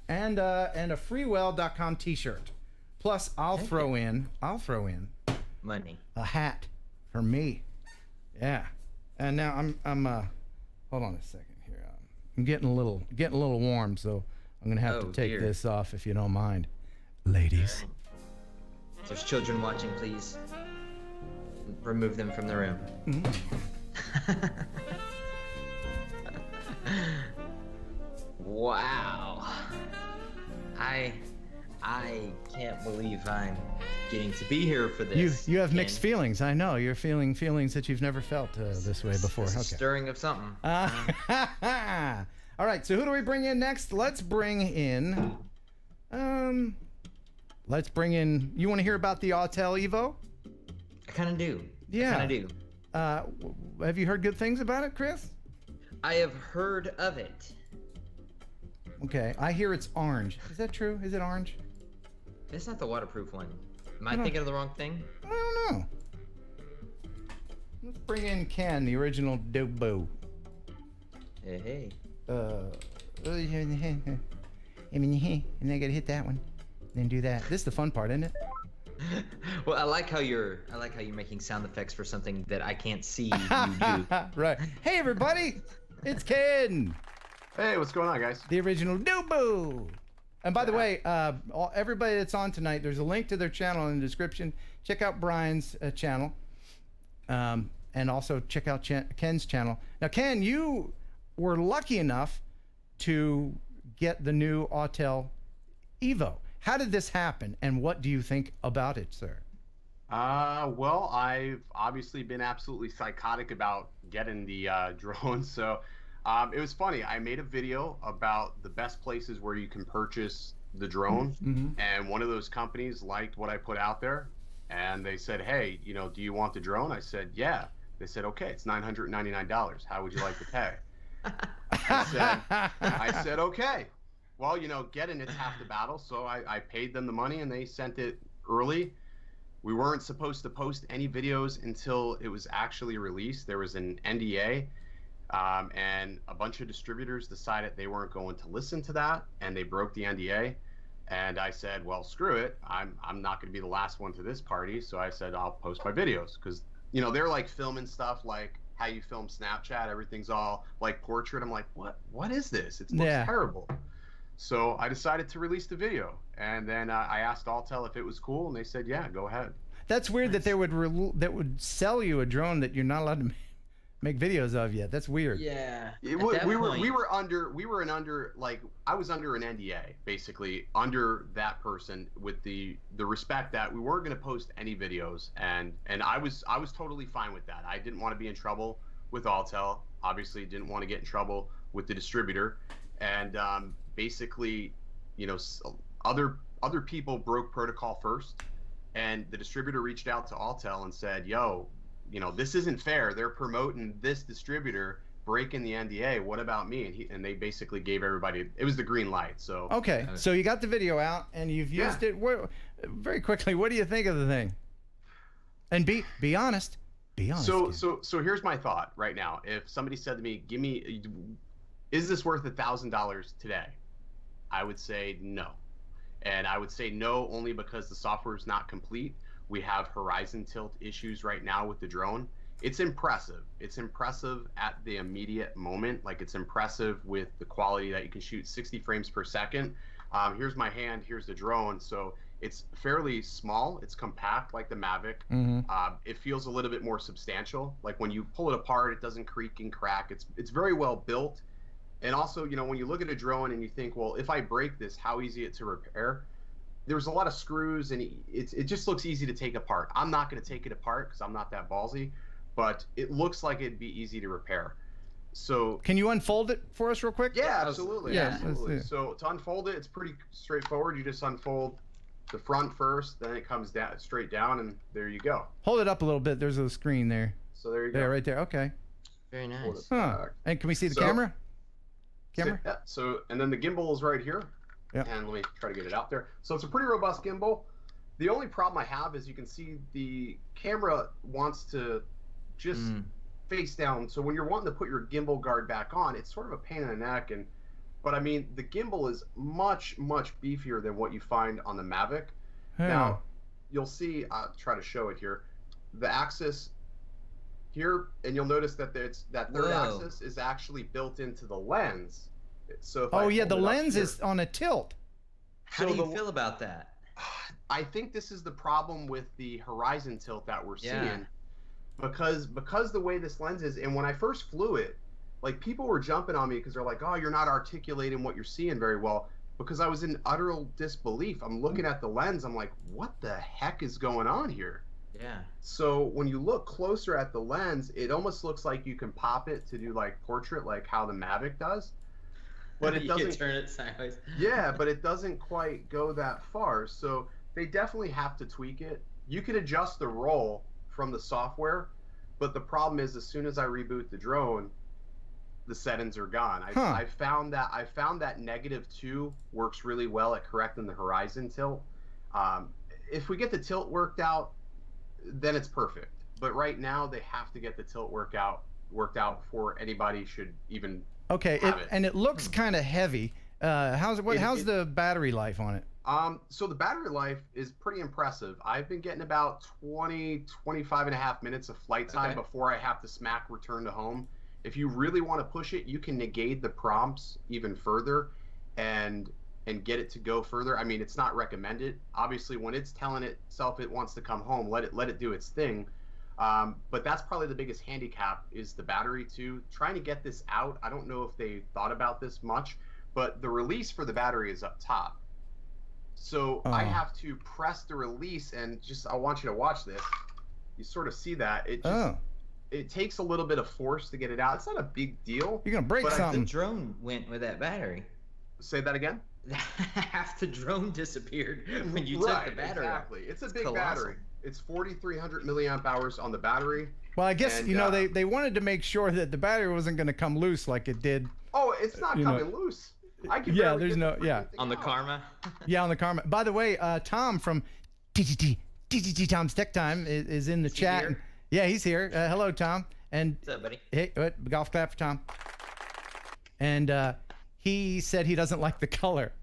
and a freewell.com T-shirt. Plus, I'll throw in money, a hat for me, yeah. And now I'm hold on a second here. I'm getting a little warm, so I'm gonna have to take this off if you don't mind, ladies. If there's children watching, please remove them from the room. Wow. I can't believe I'm getting to be here for this. You have Ken. mixed feelings. I know you're feeling feelings that you've never felt this way before. It's a Okay. stirring of something. All right. So who do we bring in next? Let's bring in. You want to hear about the Autel Evo? I kind of do. Yeah. I kind of do. Have you heard good things about it, Chris? I have heard of it. Okay. I hear it's orange. Is that true? Is it orange? It's not the waterproof one. Am I thinking of the wrong thing? I don't know. Let's bring in Ken, the original Dobo. Hey. And I gotta hit that one. Then do that. This is the fun part, isn't it? Well, I like how you're making sound effects for something that I can't see you do. Right. Hey, everybody. It's Ken, Hey, what's going on, guys? the original Dobo. And by the way, everybody that's on tonight, there's a link to their channel in the description. Check out Brian's channel. And also check out Ken's channel. Now, Ken, you were lucky enough to get the new Autel Evo. How did this happen, and what do you think about it, sir? Well, I've obviously been absolutely psychotic about getting the drone. So it was funny. I made a video about the best places where you can purchase the drone, and one of those companies liked what I put out there, and they said, "Hey, do you want the drone?" I said, "Yeah." They said, "Okay, it's $999. How would you like to pay?" I said, "Okay." Well, getting it's half the battle, so I paid them the money, and they sent it early. We weren't supposed to post any videos until it was actually released. There was an NDA, and a bunch of distributors decided they weren't going to listen to that, and they broke the NDA. And I said, well, screw it. I'm not going to be the last one to this party, so I said I'll post my videos, because they're like filming stuff like how you film Snapchat. Everything's all like portrait. I'm like, what is this? It looks terrible. So I decided to release the video, and then I asked Autel if it was cool, and they said, "Yeah, go ahead." That's weird that they would sell you a drone that you're not allowed to make videos of yet. That's weird. Yeah. I was under an NDA, basically under that person, with the respect that we weren't going to post any videos, and I was totally fine with that. I didn't want to be in trouble with Autel. Obviously, didn't want to get in trouble with the distributor, and basically, other people broke protocol first, and the distributor reached out to Autel and said, "Yo, this isn't fair. They're promoting this distributor breaking the NDA. What about me?" And they basically gave everybody, it was the green light. So okay, so you got the video out and you've used it. Very quickly, what do you think of the thing? And be honest. Be honest. So here's my thought right now. If somebody said to me, is this worth $1,000 today? I would say no. And I would say no only because the software is not complete. We have horizon tilt issues right now with the drone. It's impressive. It's impressive at the immediate moment. Like, it's impressive with the quality that you can shoot 60 frames per second. Here's my hand, here's the drone. So it's fairly small. It's compact like the Mavic. It feels a little bit more substantial. Like when you pull it apart, it doesn't creak and crack. It's very well built. And also, when you look at a drone and you think, well, if I break this, how easy it to repair? There's a lot of screws, and it just looks easy to take apart. I'm not going to take it apart because I'm not that ballsy, but it looks like it'd be easy to repair. So can you unfold it for us real quick? Yeah, absolutely. Yeah, absolutely. So to unfold it, it's pretty straightforward. You just unfold the front first, then it comes down straight down, and there you go. Hold it up a little bit. There's a screen there. So there you go. There, right there. Okay. Very nice. Huh. And can we see the camera? So, and then the gimbal is right here. Yeah. And let me try to get it out there. So it's a pretty robust gimbal. The only problem I have is you can see the camera wants to just face down. So when you're wanting to put your gimbal guard back on, it's sort of a pain in the neck. But I mean, the gimbal is much, much beefier than what you find on the Mavic. Now, you'll see, I'll try to show it here, the axis here, and you'll notice that that third axis is actually built into the lens. So if the lens is on a tilt. How do you feel about that? I think this is the problem with the horizon tilt that we're seeing, because the way this lens is, and when I first flew it, like, people were jumping on me because they're like, "Oh, you're not articulating what you're seeing very well." because I was in utter disbelief. I'm looking at the lens. I'm like, what the heck is going on here? Yeah. So when you look closer at the lens, it almost looks like you can pop it to do like portrait, like how the Mavic does. But it You doesn't can turn it sideways. Yeah, but it doesn't quite go that far. So they definitely have to tweak it. You can adjust the roll from the software, but the problem is as soon as I reboot the drone, the settings are gone. I found that -2 works really well at correcting the horizon tilt. If we get the tilt worked out, then it's perfect. But right now they have to get the tilt worked out before anybody should even Okay, have it. And it looks kind of heavy. How's the battery life on it? So the battery life is pretty impressive. I've been getting about 25 and a half minutes of flight time before I have to smack return to home. If you really want to push it, you can negate the prompts even further and get it to go further. I mean, it's not recommended. Obviously, when it's telling itself it wants to come home, let it do its thing. But that's probably the biggest handicap is the battery too. Trying to get this out, I don't know if they thought about this much, but the release for the battery is up top. So I have to press the release and I want you to watch this. You sort of see that. It takes a little bit of force to get it out. It's not a big deal. You're going to break something. The drone went with that battery. Say that again? Half the drone disappeared when you took the battery out. Exactly. It's a big battery. It's 4,300 milliamp hours on the battery. Well, I guess, they wanted to make sure that the battery wasn't going to come loose like it did. Oh, it's not coming loose. I can there's on the Karma. Yeah, on the Karma. By the way, Tom from TTT Tom's Tech Time is in the chat. Here? Yeah, he's here. Hello, Tom. And what's up, buddy? Hey, golf clap for Tom. And he said he doesn't like the color.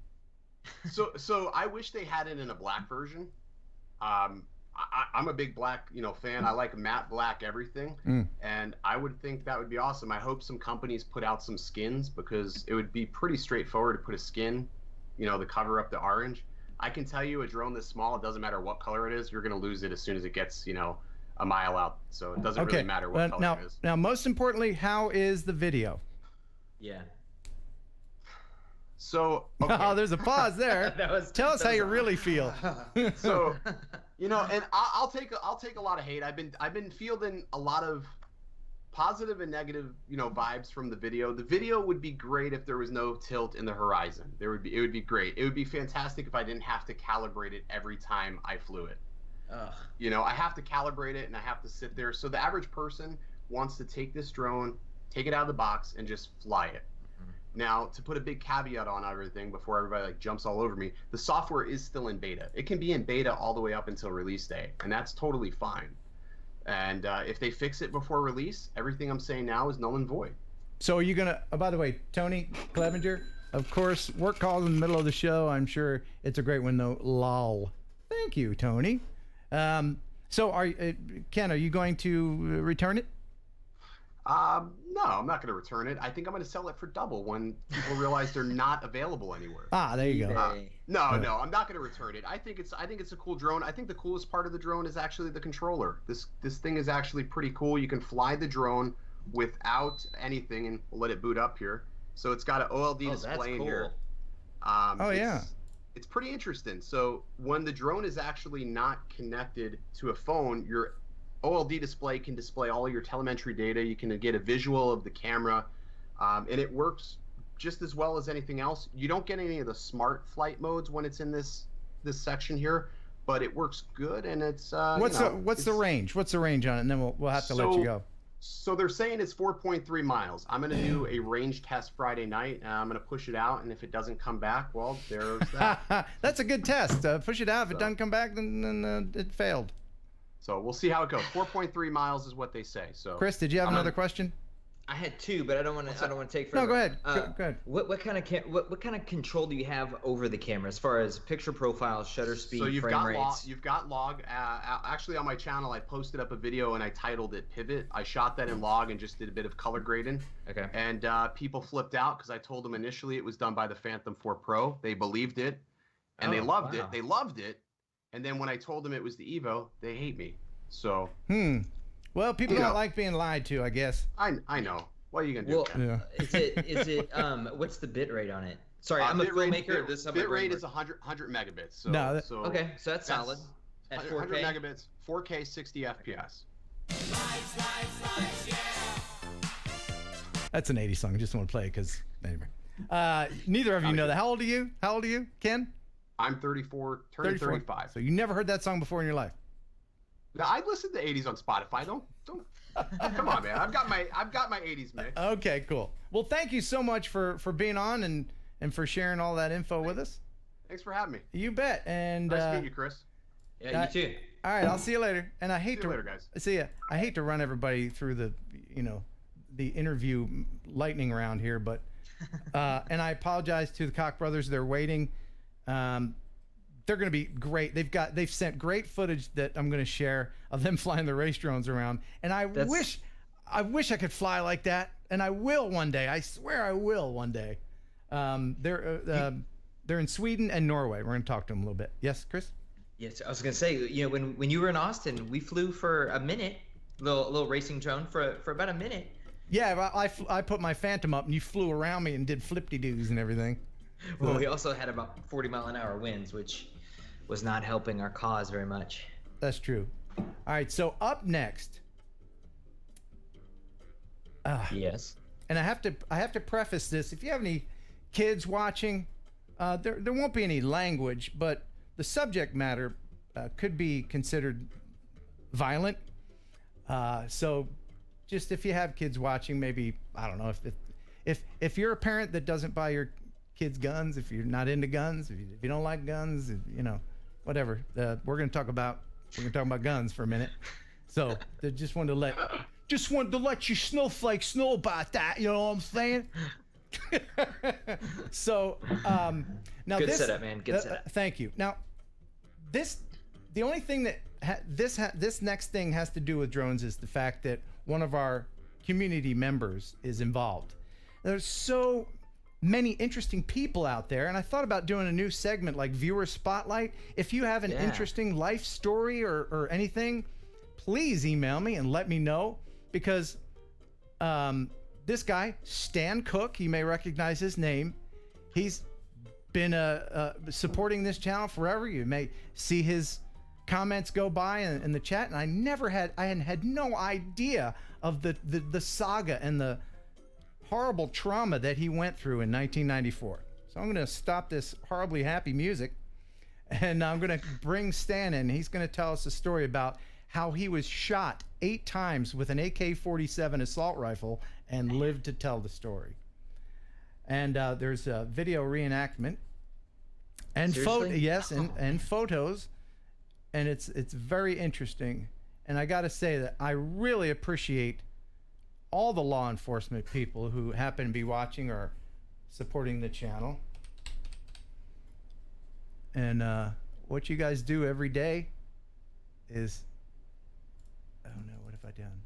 So I wish they had it in a black version. I'm a big black, fan. I like matte black everything, and I would think that would be awesome. I hope some companies put out some skins because it would be pretty straightforward to put a skin, to cover up the orange. I can tell you, a drone this small, it doesn't matter what color it is, you're going to lose it as soon as it gets, a mile out. So it doesn't really matter what color it is. Now, most importantly, how is the video? Yeah. So oh, there's a pause there. Tell us how you really feel. So, and I'll take a lot of hate. I've been fielding a lot of positive and negative, vibes from the video. The video would be great if there was no tilt in the horizon. It would be great. It would be fantastic if I didn't have to calibrate it every time I flew it. I have to calibrate it and I have to sit there. So the average person wants to take this drone, take it out of the box, and just fly it. Now, to put a big caveat on everything before everybody jumps all over me, the software is still in beta. It can be in beta all the way up until release day, and that's totally fine. And if they fix it before release, everything I'm saying now is null and void. So are you going to, by the way, Tony Clevenger, of course, work calls in the middle of the show. I'm sure it's a great one, though. Lol. Thank you, Tony. So Ken, are you going to return it? No, I'm not going to return it. I think I'm going to sell it for double when people realize they're not available anywhere. There you go. No, I'm not going to return it. I think it's a cool drone. I think the coolest part of the drone is actually the controller. This thing is actually pretty cool. You can fly the drone without anything, and we'll let it boot up here. So it's got an OLED display in here. It's pretty interesting. So when the drone is actually not connected to a phone, your OLED display can display all your telemetry data. You can get a visual of the camera, and it works just as well as anything else. You don't get any of the smart flight modes when it's in this section here, but it works good, and it's what's the range? What's the range on it? And then we'll have to let you go. So they're saying it's 4.3 miles. I'm going to do a range test Friday night, and I'm going to push it out, and if it doesn't come back, well, there's that. That's a good test. Push it out. If it doesn't come back, then it failed. So we'll see how it goes. 4.3 miles is what they say. So Chris, did you have another question? I had two, but I don't want to take forever. No, go ahead. Go ahead. What kind of control do you have over the camera as far as picture profile, shutter speed, frame rates? You've got log. Actually, on my channel, I posted up a video and I titled it "Pivot." I shot that in log and just did a bit of color grading. Okay. And people flipped out because I told them initially it was done by the Phantom 4 Pro. They believed it, and they loved it. They loved it. And then when I told them it was the Evo, they hate me. So. Well, people don't like being lied to, I guess. I know. What are you gonna do? Well, is it what's the bit rate on it? Sorry, I'm a Bit rate- filmmaker. bit- This is how my bit brain rate works. is 100 megabits. So, No, that- so Okay, so that's solid. At 100 4K. megabits, 4K, 60 FPS. That's an 80s song. I just want to play it because anyway. Neither of you know that. How old are you? How old are you, Ken? I'm 34, turning 35. So you never heard that song before in your life? Now, I listen to 80s on Spotify. Don't. Come on, man. I've got my 80s mix. Okay, cool. Well, thank you so much for being on and for sharing all that info with us. Thanks for having me. You bet. And Nice to meet you, Chris. Yeah, you too. all right, I'll see you later. And I hate See you later, guys. See ya. I hate to run everybody through the interview lightning round here, but and I apologize to the Koch brothers. They're waiting. They're going to be great. They've sent great footage that I'm going to share of them flying the race drones around. And I wish I could fly like that. And I will one day. I swear I will one day. They're in Sweden and Norway. We're going to talk to them a little bit. Yes, Chris? Yes, I was gonna say, when you were in Austin, we flew for a minute, little racing drone for about a minute. Yeah, I put my Phantom up and you flew around me and did flip-de-doos and everything. Well, we also had about 40-mile-an-hour winds, which was not helping our cause very much. That's true. All right, so up next. Yes. And I have to preface this. If you have any kids watching, there won't be any language, but the subject matter could be considered violent. So just if you have kids watching, maybe, I don't know, if you're a parent that doesn't buy your kids guns, if you're not into guns, if you don't like guns, whatever, we're going to talk about guns for a minute. So I just wanted to let you snowflakes know about that. You know what I'm saying? So now Good setup, man. Good setup. Thank you. Now the only thing that this next thing has to do with drones is the fact that one of our community members is involved. There's so many interesting people out there, and I thought about doing a new segment like Viewer Spotlight. If you have an interesting life story or anything, please email me and let me know, because this guy, Stan Koch, you may recognize his name. He's been supporting this channel forever. You may see his comments go by in the chat, and I had no idea of the saga and the horrible trauma that he went through in 1994. So I'm going to stop this horribly happy music, and I'm going to bring Stan in. He's going to tell us a story about how he was shot 8 times with an AK-47 assault rifle and lived to tell the story. And there's a video reenactment and and photos, and it's very interesting. And I got to say that I really appreciate all the law enforcement people who happen to be watching or supporting the channel. And what you guys do every day is, oh no, what have I done?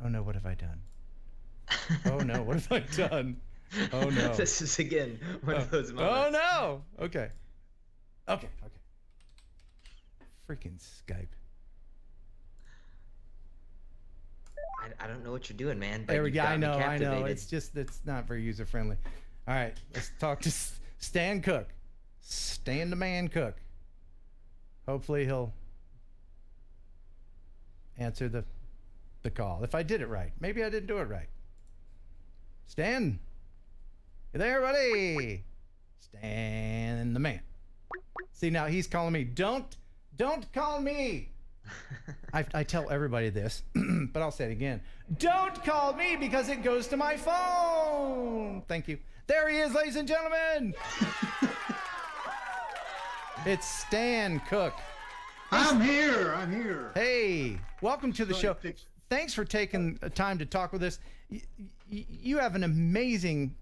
Oh no, what have I done? Oh no, what have I done? Oh no. This is again one of those moments. Oh no. Okay. Freaking Skype. I don't know what you're doing, man. But There we you've go. got I me know. captivated. It's not very user friendly. All right, let's talk to Stan Koch. Stan the Man Koch. Hopefully he'll answer the call. If I did it right. Maybe I didn't do it right. Stan. You there, buddy? Stan the Man. See, now he's calling me. Don't call me. I tell everybody this, but I'll say it again. Don't call me, because it goes to my phone. Thank you. There he is, ladies and gentlemen. It's Stan Koch. I'm here. Hey, welcome to the show. Thanks for taking time to talk with us. You have an amazing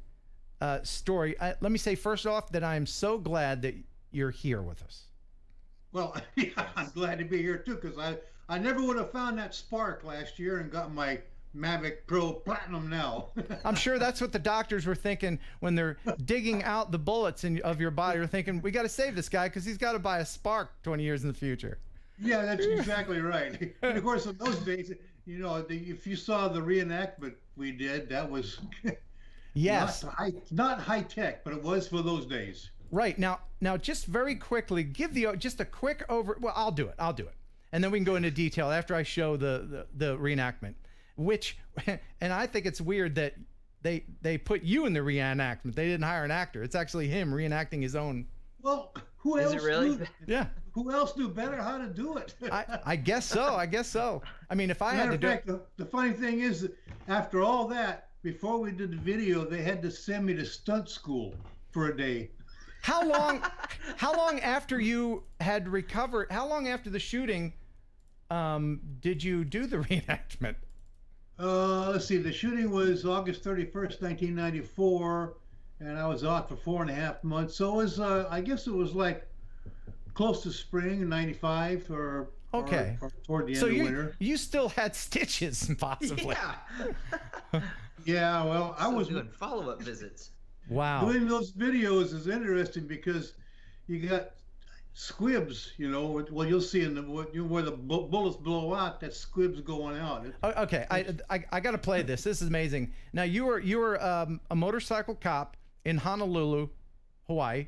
story. Let me say first off that I'm so glad that you're here with us. Well, yeah, I'm glad to be here too, because I never would have found that spark last year and got my Mavic Pro Platinum now. I'm sure that's what the doctors were thinking when they're digging out the bullets of your body. They're thinking, we got to save this guy because he's got to buy a Spark 20 years in the future. Yeah, that's exactly right. And of course, in those days, if you saw the reenactment we did, that was Yes. Not high tech, but it was for those days. Right. Now, just very quickly, give just a quick well, I'll do it. And then we can go into detail after I show the reenactment, which, and I think it's weird that they put you in the reenactment. They didn't hire an actor. It's actually him reenacting his own. Well, who else? Is it really? Yeah. Who else knew better how to do it? I guess so. I mean, if I had to do it. The funny thing is that after all that, before we did the video, they had to send me to stunt school for a day. How long after you had recovered, how long after the shooting did you do the reenactment? Let's see, the shooting was August 31st, 1994, and I was out for 4.5 months. So it was, I guess it was like close to spring, 95 or toward the end of winter. You still had stitches, possibly. Yeah. Yeah, well, I was doing follow-up visits. Wow. Doing those videos is interesting because you got squibs, you know. Well, you'll see in where the bullets blow out, that squibs going out. Okay, I got to play this. This is amazing. Now you were a motorcycle cop in Honolulu, Hawaii.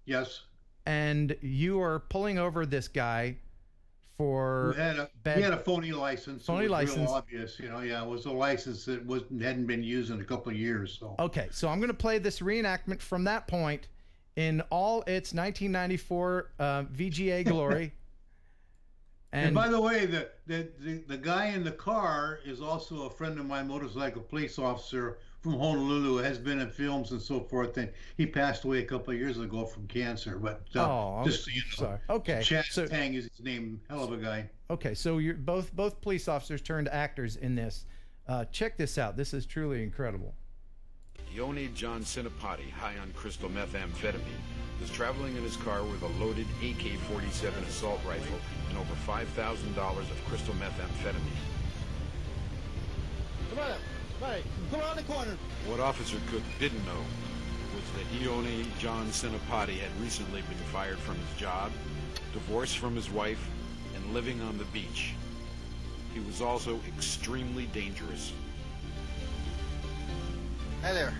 Yes. And you were pulling over this guy for he had a phony license. Phony license. Real obvious, you know. Yeah, it was a license that hadn't been used in a couple of years. So. Okay, so I'm going to play this reenactment from that point in all its 1994 VGA glory. And by the way, the guy in the car is also a friend of my motorcycle police officer from Honolulu, has been in films and so forth, and he passed away a couple of years ago from cancer. But just so you know, sorry. Okay, Chad Tang is his name. Hell of a guy. Okay, so you're both police officers turned actors in this. Check this out. This is truly incredible. Ione John Sinapati, high on crystal methamphetamine, was traveling in his car with a loaded AK-47 assault rifle and over $5,000 of crystal methamphetamine. Come on, come around the corner. What Officer Cook didn't know was that Ione John Sinapati had recently been fired from his job, divorced from his wife, and living on the beach. He was also extremely dangerous. Hi there.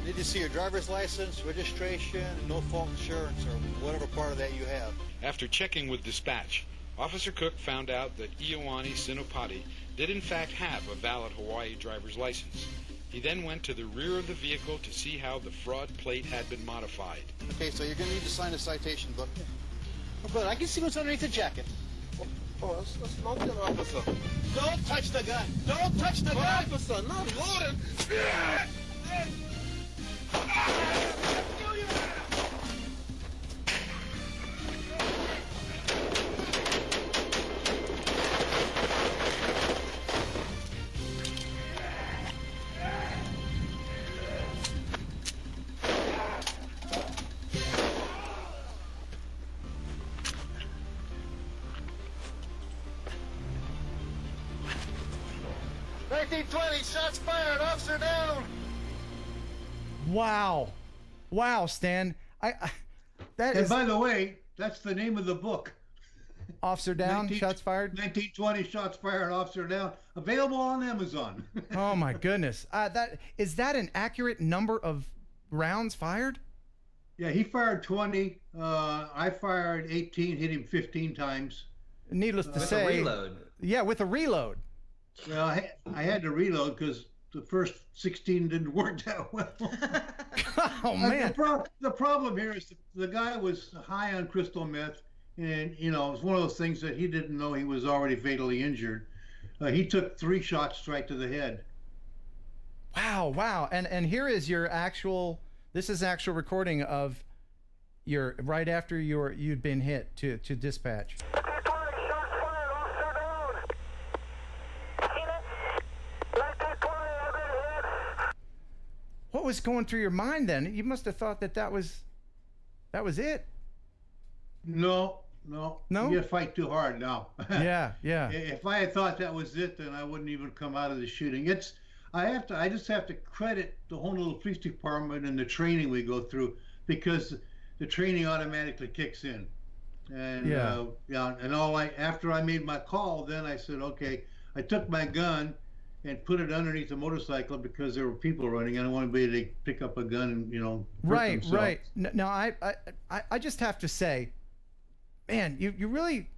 Need to see your driver's license, registration, no fault insurance, or whatever part of that you have. After checking with dispatch, Officer Cook found out that Ione Sinapati did in fact have a valid Hawaii driver's license. He then went to the rear of the vehicle to see how the fraud plate had been modified. Okay, so you're going to need to sign a citation book. Oh, but I can see what's underneath the jacket. Oh, that's not good, officer. Don't touch the gun! Don't touch the gun! Officer, not loaded! Shots fired, officer down. Wow, Stan. And by the way, that's the name of the book. Officer down, shots fired. 1920 shots fired, officer down. Available on Amazon. Oh my goodness. Is that an accurate number of rounds fired? Yeah, he fired 20. I fired 18, hit him 15 times. Needless to say. With a reload. Yeah, with a reload. Well, I had to reload because the first 16 didn't work that well. Oh man! The problem here is the guy was high on crystal meth, and you know it's one of those things that he didn't know he was already fatally injured. He took 3 shots right to the head. Wow! And here is your actual. This is actual recording of your right after you'd been hit to dispatch. What was going through your mind then? You must have thought that was it. No. You gotta fight too hard now. Yeah. If I had thought that was it, then I wouldn't even come out of the shooting. I just have to credit the Honolulu Police Department and the training we go through, because the training automatically kicks in. And after I made my call, then I said, okay, I took my gun and put it underneath the motorcycle because there were people running. I don't want anybody to pick up a gun and hurt Right, themselves. right. No, I just have to say, man, you really,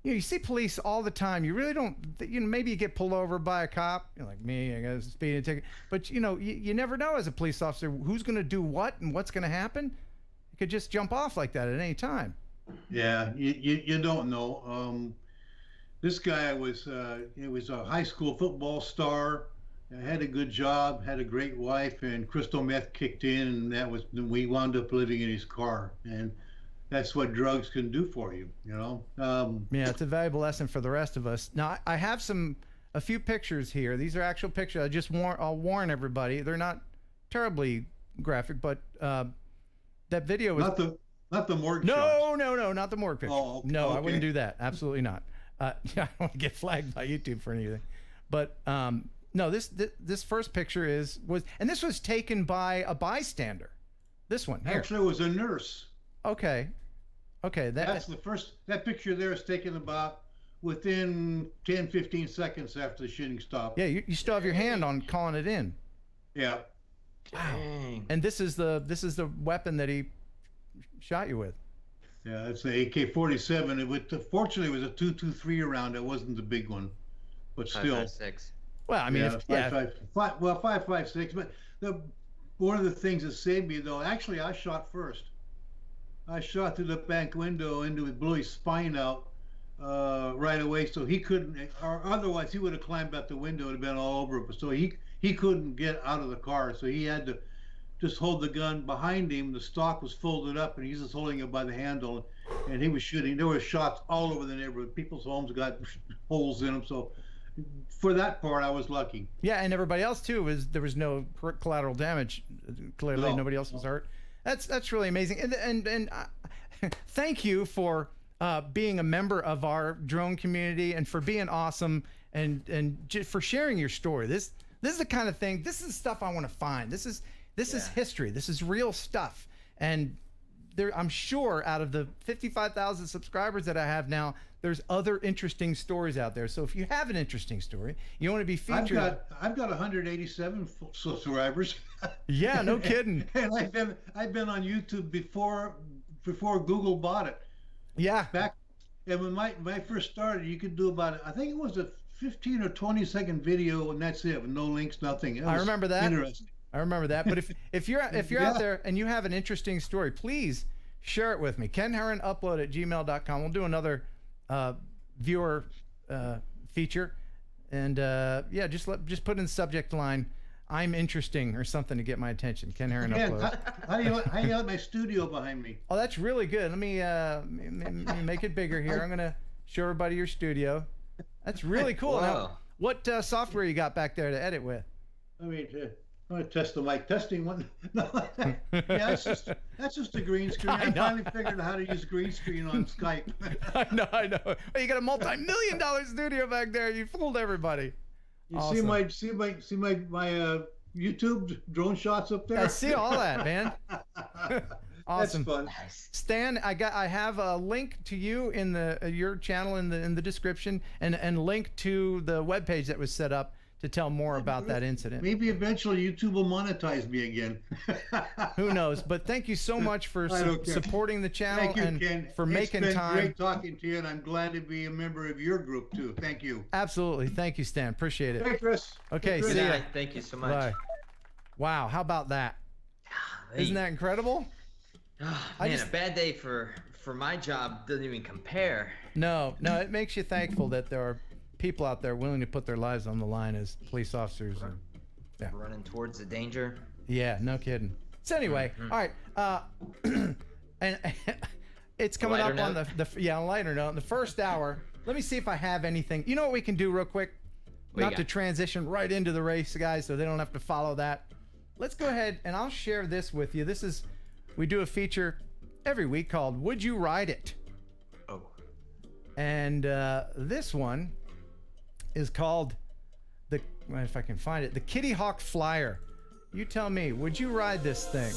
you see police all the time. You really don't, maybe you get pulled over by a cop, like me, I got a speeding ticket. But you never know as a police officer who's going to do what and what's going to happen. You could just jump off like that at any time. Yeah, you don't know. This guy was a high school football star, had a good job, had a great wife, and crystal meth kicked in, and we wound up living in his car, and that's what drugs can do for you, Yeah, it's a valuable lesson for the rest of us. Now, I have a few pictures here. These are actual pictures. I'll warn everybody. They're not terribly graphic, but that video was not the morgue no, shots. No, not the morgue picture. Oh, okay. No, I wouldn't do that. Absolutely not. I don't want to get flagged by YouTube for anything. But no, this first picture and this was taken by a bystander. This one here. Actually, it was a nurse. Okay. That's the first. That picture there is taken about within 10-15 seconds after the shooting stopped. Yeah, you still have your hand on calling it in. Yeah. Wow. And this is the weapon that he shot you with. Yeah, it's the AK-47. Fortunately, it was a 223 round. It wasn't the big one, but still. 5.56. Well, I mean, 5.56. But one of the things that saved me, though, actually, I shot first. I shot through the back window it blew his spine out right away, so he couldn't. Or otherwise, he would have climbed out the window and been all over it. But so he couldn't get out of the car, so he had to just hold the gun behind him. The stock was folded up, and he's just holding it by the handle, and he was shooting. There were shots all over the neighborhood. People's homes got holes in them. So for that part, I was lucky. Yeah, and everybody else too there was no collateral damage. Clearly, nobody else was hurt. That's really amazing. And thank you for being a member of our drone community and for being awesome and just for sharing your story. This is the kind of thing. This is stuff I want to find. This is history. This is real stuff. And I'm sure out of the 55,000 subscribers that I have now, there's other interesting stories out there. So if you have an interesting story, you want to be featured. I've got 187 subscribers. Yeah, no kidding. And I've been on YouTube before Google bought it. Yeah. And when I first started, you could do about, I think it was a 15 or 20 second video, and that's it, with no links, nothing. I remember that. Interesting. I remember that. But if you're out there and you have an interesting story, please share it with me. KenHeronUpload@gmail.com. We'll do another viewer feature, and just put in the subject line, "I'm interesting" or something to get my attention. Ken Heron Upload. How do you like my studio behind me? Oh, that's really good. Let me make it bigger here. I'm gonna show everybody your studio. That's really cool. Wow. Now, what software you got back there to edit with? I mean, I'm gonna test the mic. Testing one. No, yeah, that's just a green screen. I finally figured out how to use green screen on Skype. I know. Well, you got a multi-million-dollar studio back there. You fooled everybody. You Awesome. see my YouTube drone shots up there? I see all that, man. Awesome. That's fun. Stan, I have a link to you in your channel in the description, and link to the webpage that was set up to tell more about that incident. Maybe eventually YouTube will monetize me again. Who knows? But thank you so much for supporting the channel. Thank you, and Ken. for making it's been time. Great talking to you, and I'm glad to be a member of your group too. Thank you. Absolutely. Thank you, Stan. Appreciate it. Hey, Chris. Okay, Hey, Chris. see ya. Thank you so much. Bye. Wow, how about that? Isn't that incredible? Oh, man, a bad day for my job doesn't even compare. No, it makes you thankful that there are people out there willing to put their lives on the line as police officers. Running towards the danger. Yeah, no kidding. So anyway, all right, and it's coming up on on a lighter note. In the first hour, let me see if I have anything. You know what we can do real quick? Not to transition right into the race, guys, so they don't have to follow that. Let's go ahead and I'll share this with you. We do a feature every week called Would You Ride It? Oh. And this one is called if I can find it, the Kitty Hawk Flyer. You tell me, would you ride this thing?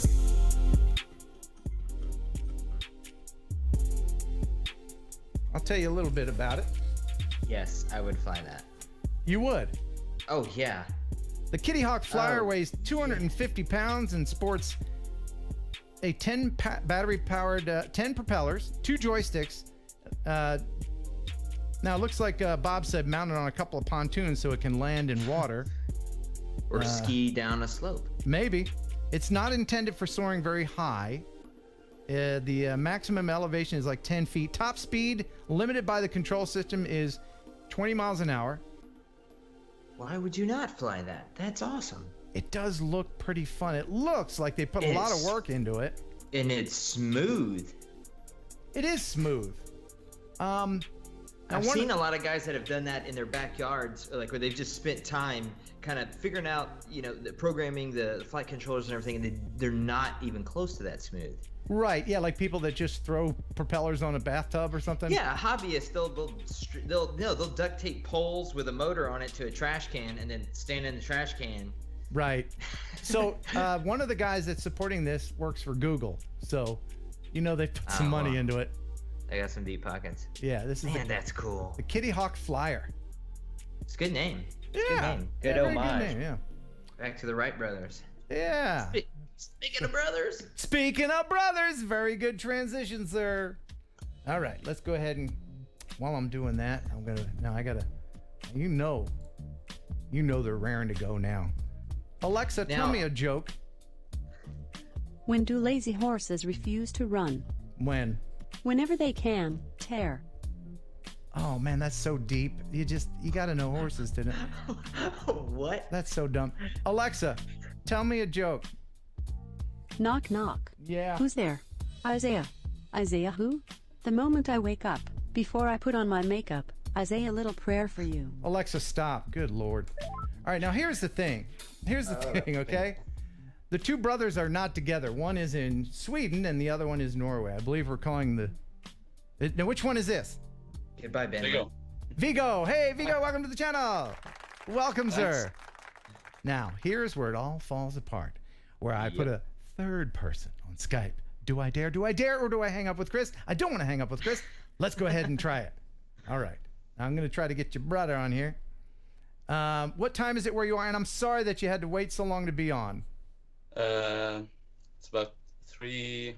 I'll tell you a little bit about it. Yes, I would fly that. You would? Oh yeah. The Kitty Hawk Flyer Oh. weighs 250 pounds and sports a 10 battery-powered, 10 propellers, 2 joysticks. Now, it looks like Bob said mounted on a couple of pontoons so it can land in water. Or ski down a slope. Maybe. It's not intended for soaring very high. The maximum elevation is like 10 feet. Top speed, limited by the control system, is 20 miles an hour. Why would you not fly that? That's awesome. It does look pretty fun. It looks like they put a lot of work into it. And it's smooth. It is smooth. I've seen a lot of guys that have done that in their backyards, like where they've just spent time kind of figuring out, the programming, the flight controllers and everything, and they're not even close to that smooth. Right, yeah, like people that just throw propellers on a bathtub or something. Yeah, hobbyists, they'll duct tape poles with a motor on it to a trash can and then stand in the trash can. Right. So one of the guys that's supporting this works for Google, so they put some money into it. They got some deep pockets. Yeah, this is that's cool. The Kitty Hawk Flyer. It's a good name. Yeah. Good very homage. Good name, yeah. Back to the Wright brothers. Yeah. Speaking of brothers. Speaking of brothers, very good transition, sir. All right, let's go ahead and while I'm doing that, they're raring to go now. Alexa, tell me a joke. When do lazy horses refuse to run? When? Whenever they can, tear. Oh man, that's so deep. You gotta know horses, didn't it? What? That's so dumb. Alexa, tell me a joke. Knock knock. Yeah. Who's there? Isaiah. Isaiah who? The moment I wake up, before I put on my makeup, I say a little prayer for you. Alexa, stop. Good Lord. All right, now here's the thing. Okay? The two brothers are not together. One is in Sweden and the other one is Norway. I believe we're calling now, which one is this? Goodbye, Ben. Vigo. Hey, Vigo, welcome to the channel. Welcome, sir. Now, here's where it all falls apart, where I put a third person on Skype. Do I dare, or do I hang up with Chris? I don't want to hang up with Chris. Let's go ahead and try it. All right. Now I'm going to try to get your brother on here. What time is it where you are? And I'm sorry that you had to wait so long to be on. It's about 3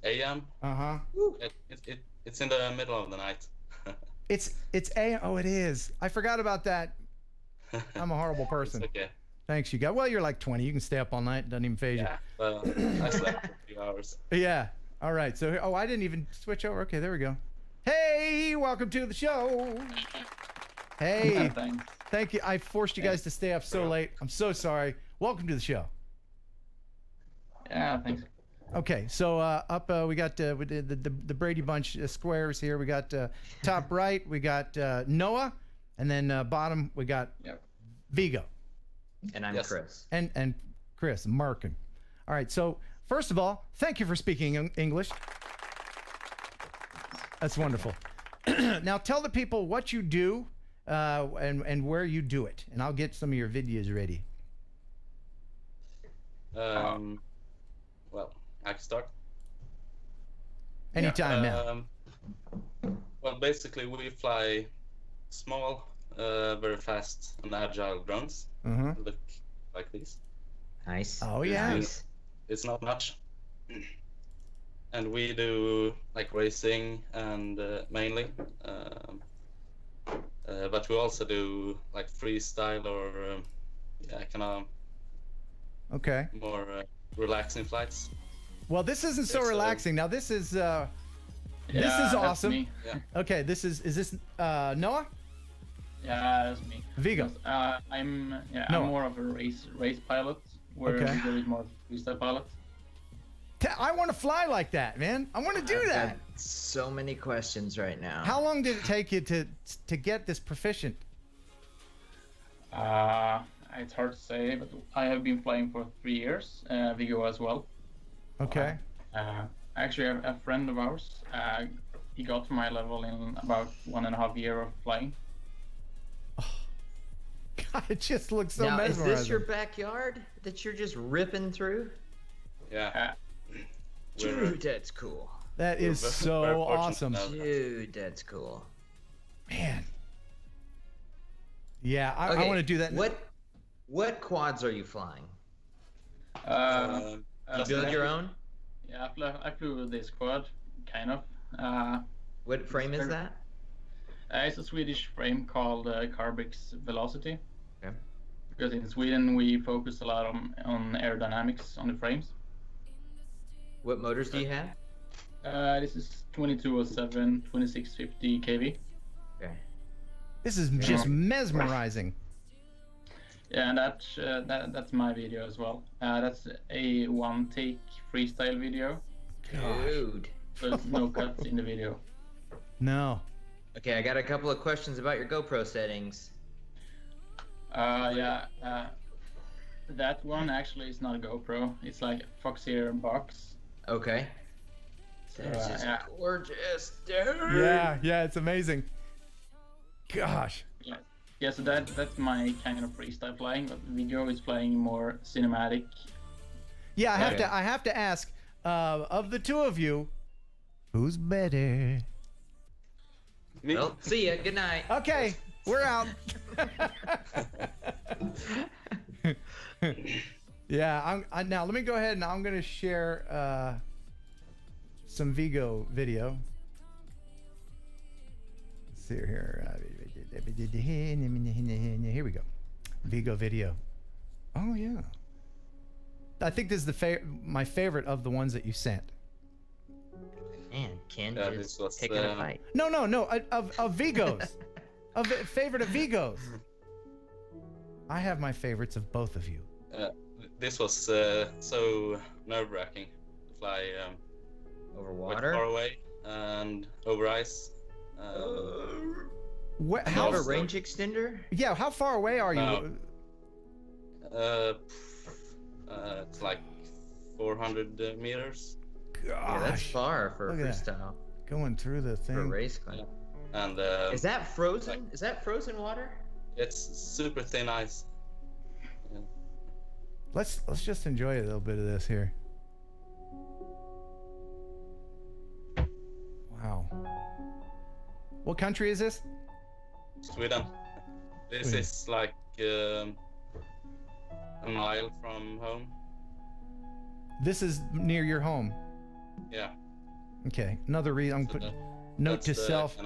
a.m. Uh-huh. It's in the middle of the night. It's oh, it is. I forgot about that. I'm a horrible person. It's okay. Thanks, you guys. Well, you're like 20. You can stay up all night. It doesn't even phase you. Well, I slept for a few hours. Yeah. All right. So, I didn't even switch over. Okay, there we go. Hey, welcome to the show. Hey. Thank you. I forced you guys to stay up so late. I'm so sorry. Welcome to the show. Yeah, thanks. Okay, so up we got the Brady Bunch squares here. We got top right, we got Noah, and then bottom we got Vigo. And I'm Chris. And Chris Markin. All right, so first of all, thank you for speaking English. That's wonderful. Now tell the people what you do and where you do it, and I'll get some of your videos ready. Well, I can start. Anytime now. Well, basically, we fly small, very fast and agile drones. Look like these. Nice. Oh yeah. It's not much. And we do like racing and mainly, but we also do like freestyle or kind of more relaxing flights. Well, this isn't so relaxing. Now this is awesome. Me. Yeah. Okay, is this Noah? Yeah, that's me. Vigo. I'm more of a race pilot, where there is more freestyle pilot. I want to fly like that, man. I want to do that. So many questions right now. How long did it take you to get this proficient? It's hard to say, but I have been flying for 3 years. Vigo as well. Okay. Actually, a friend of ours, he got to my level in about 1.5 years of flying. Oh, God, it just looks so now, mesmerizing. Is this your backyard that you're just ripping through? Yeah. Dude, that's cool. That is so awesome. Dude, that's cool. Man. Yeah, I want to do that. What quads are you flying? You build your own? Yeah, I flew this quad, kind of. What frame is that? It's a Swedish frame called Carbix Velocity. Okay. Because in Sweden we focus a lot on aerodynamics on the frames. What motors do you have? This is 2207, 2650 kV. Okay. This is just mesmerizing. Yeah, and that's my video as well. That's a one-take freestyle video. Dude. So there's no cuts in the video. No. Okay, I got a couple of questions about your GoPro settings. Yeah. That one actually is not a GoPro. It's like a Foxeer box. Okay. That's just gorgeous, dude. Yeah, it's amazing. Gosh. Yeah, so that's my kind of freestyle flying, but Viggo is flying more cinematic. Yeah, I have to ask, of the two of you, who's better? Me. Well, see ya. Good night. Okay, we're out. Yeah, now let me go ahead and I'm gonna share some Viggo video. Let's see here. Here we go. Viggo video. Oh yeah. I think this is my favorite of the ones that you sent. Man, Ken just picking a fight. No, of Viggo's. Favorite of Viggo's. I have my favorites of both of you. This was so nerve-wracking to fly over water, far away, and over ice. How a range extender? Yeah, how far away are you? It's like 400 meters. Gosh. Yeah, that's far for a freestyle. Going through the thing. For a race climb. Yeah. And is that frozen? Is that frozen water? It's super thin ice. Yeah. Let's just enjoy a little bit of this here. Wow. What country is this? Sweden. This is like a mile from home. This is near your home. Yeah. Okay. Another reason I'm putting note to self.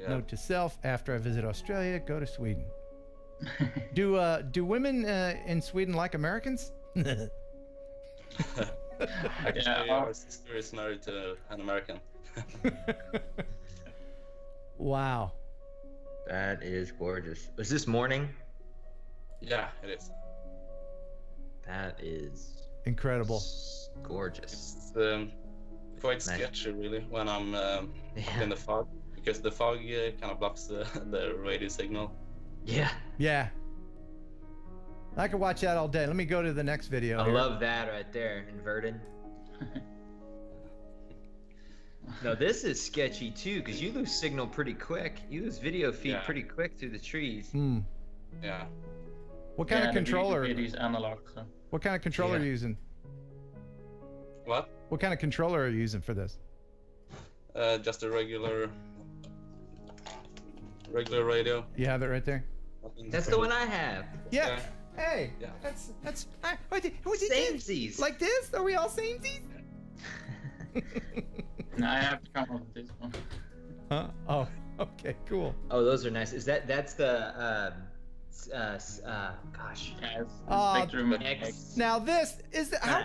Note to self: after I visit Australia, go to Sweden. Do women in Sweden like Americans? Actually, our sister is married to an American. Wow. That is gorgeous. Is this morning? Yeah, it is. That is incredible. Gorgeous. It's quite sketchy, really, when I'm in the fog, because the fog kind of blocks the radio signal. Yeah. Yeah. I could watch that all day. Let me go to the next video. I love that right there, inverted. No, this is sketchy too, because you lose signal pretty quick. You lose video feed pretty quick through the trees. Yeah. What kind of controller? It is analog. So. What kind of controller are you using? What? What kind of controller are you using for this? Just a regular radio. You have it right there? That's the one I have. Yeah. Hey. Yeah. That's samesies. Like this? Are we all samesies? No, I have to come up with this one. Huh? Oh, okay, cool. Oh, those are nice. That's the gosh. Spectrum X. Now this is how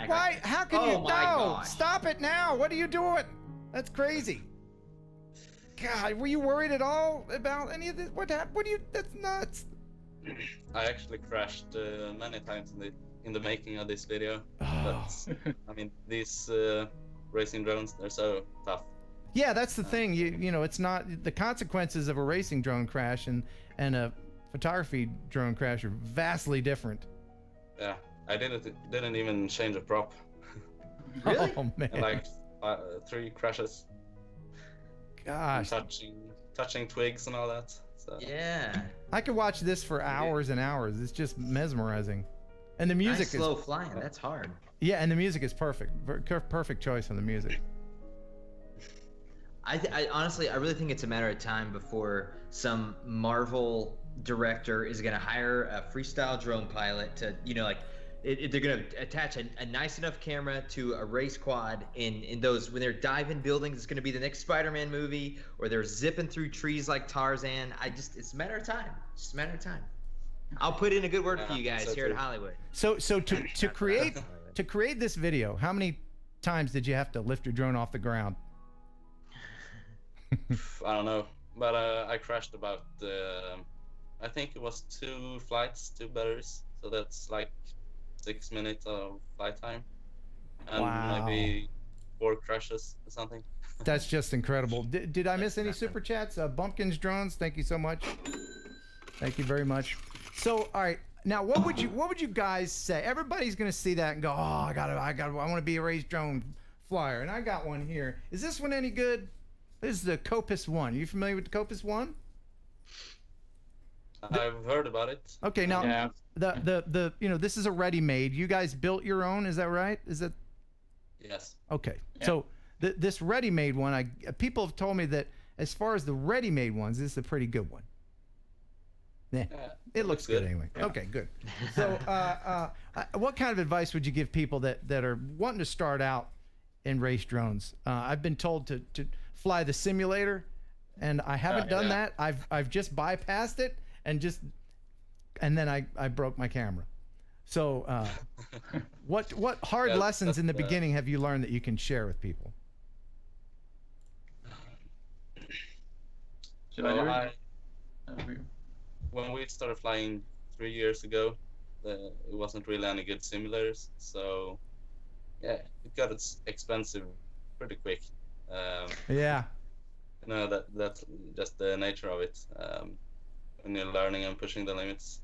can you gosh. Stop it now. What are you doing? That's crazy. God, were you worried at all about any of this? What happened? That's nuts. I actually crashed many times in the making of this video. Oh. But I mean, these racing drones, they're so tough. Yeah, that's the thing. You know, it's not the consequences of a racing drone crash and a photography drone crash are vastly different. Yeah, I didn't even change a prop. Really? Oh man. And like 3 crashes. Gosh. Touching twigs and all that. So. Yeah. I could watch this for hours and hours. It's just mesmerizing. And the music is slow flying. That's hard. Yeah, and the music is perfect. Perfect choice on the music. I honestly, I really think it's a matter of time before some Marvel director is going to hire a freestyle drone pilot to, they're going to attach a nice enough camera to a race quad in those, when they're diving buildings, it's going to be the next Spider-Man movie, or they're zipping through trees like Tarzan. It's a matter of time. It's just a matter of time. I'll put in a good word for you guys here at Hollywood. So to create this video, how many times did you have to lift your drone off the ground? I don't know, but I crashed about I think it was 2 flights, 2 batteries, so that's like 6 minutes of flight time, and maybe 4 crashes or something. That's just incredible. Did I miss any super chats? Bumpkins Drones, thank you so much. Thank you very much. So, all right, now what would you guys say? Everybody's gonna see that and go, oh, I want to be a race drone flyer, and I got one here. Is this one any good? This is the Koch 1. Are you familiar with the Koch 1? I've heard about it. Okay, now the this is a ready-made. You guys built your own, is that right? Is that? Yes. Okay, so this ready-made one, people have told me that as far as the ready-made ones, this is a pretty good one. Yeah, it looks good anyway. Yeah. Okay, good. So, what kind of advice would you give people that are wanting to start out in race drones? I've been told to fly the simulator, and I haven't done that. I've just bypassed it and then I broke my camera. So, what hard lessons in the beginning have you learned that you can share with people? When we started flying 3 years ago, it wasn't really any good simulators, so yeah, it got expensive pretty quick. Yeah. That's just the nature of it. When you're learning and pushing the limits.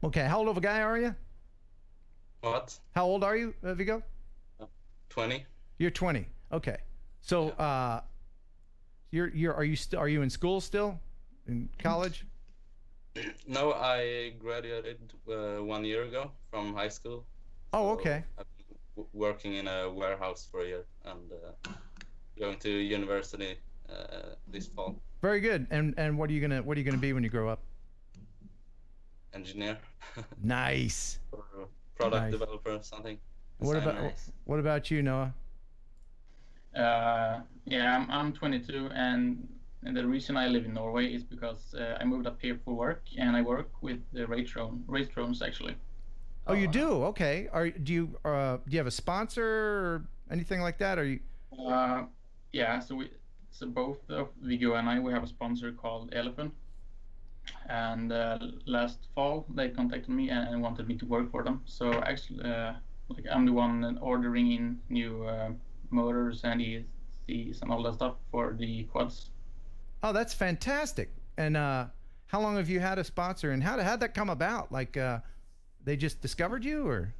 Okay, how old of a guy are you? What? How old are you, Viggo? 20. You're 20. Okay. So, are you in school still? In college? No, I graduated 1 year ago from high school. Oh, okay. I've been working in a warehouse for a year and going to university this fall. Very good. And what are you gonna be when you grow up? Engineer. Nice. Or product developer or something. What about you, Noah? Yeah, I'm 22, and the reason I live in Norway is because I moved up here for work, and I work with the race drones actually. Oh, you do? Okay. Do you have a sponsor or anything like that? Are you? Yeah. So both Viggo and I, we have a sponsor called Elephant, and last fall they contacted me and wanted me to work for them. So actually, I'm the one ordering in new motors and ESCs and all that stuff for the quads. Oh, that's fantastic. And how long have you had a sponsor, and how'd that come about? Like, they just discovered you, or?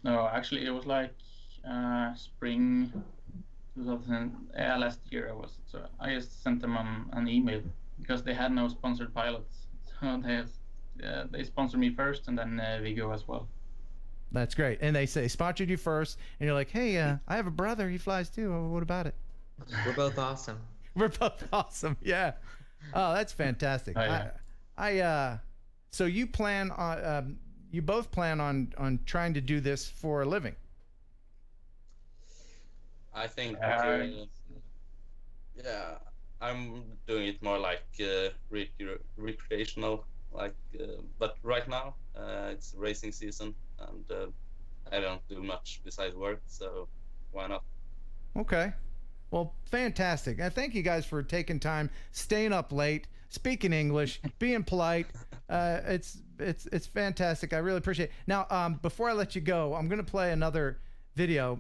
No, actually, it was like spring 2000. Last year I just sent them an email because they had no sponsored pilots. So they sponsored me first, and then Viggo as well. That's great. And they sponsored you first, and you're like, hey, I have a brother. He flies too. What about it? We're both awesome. We're both awesome. Yeah. Oh, that's fantastic. Oh, yeah. So you plan on, you both plan on trying to do this for a living? I think, yeah, I'm doing it more like recreational, but right now it's racing season, and I don't do much besides work, so why not? Okay. Well, fantastic. I thank you guys for taking time, staying up late, speaking English, being polite. It's fantastic. I really appreciate it. Now, before I let you go, I'm going to play another video.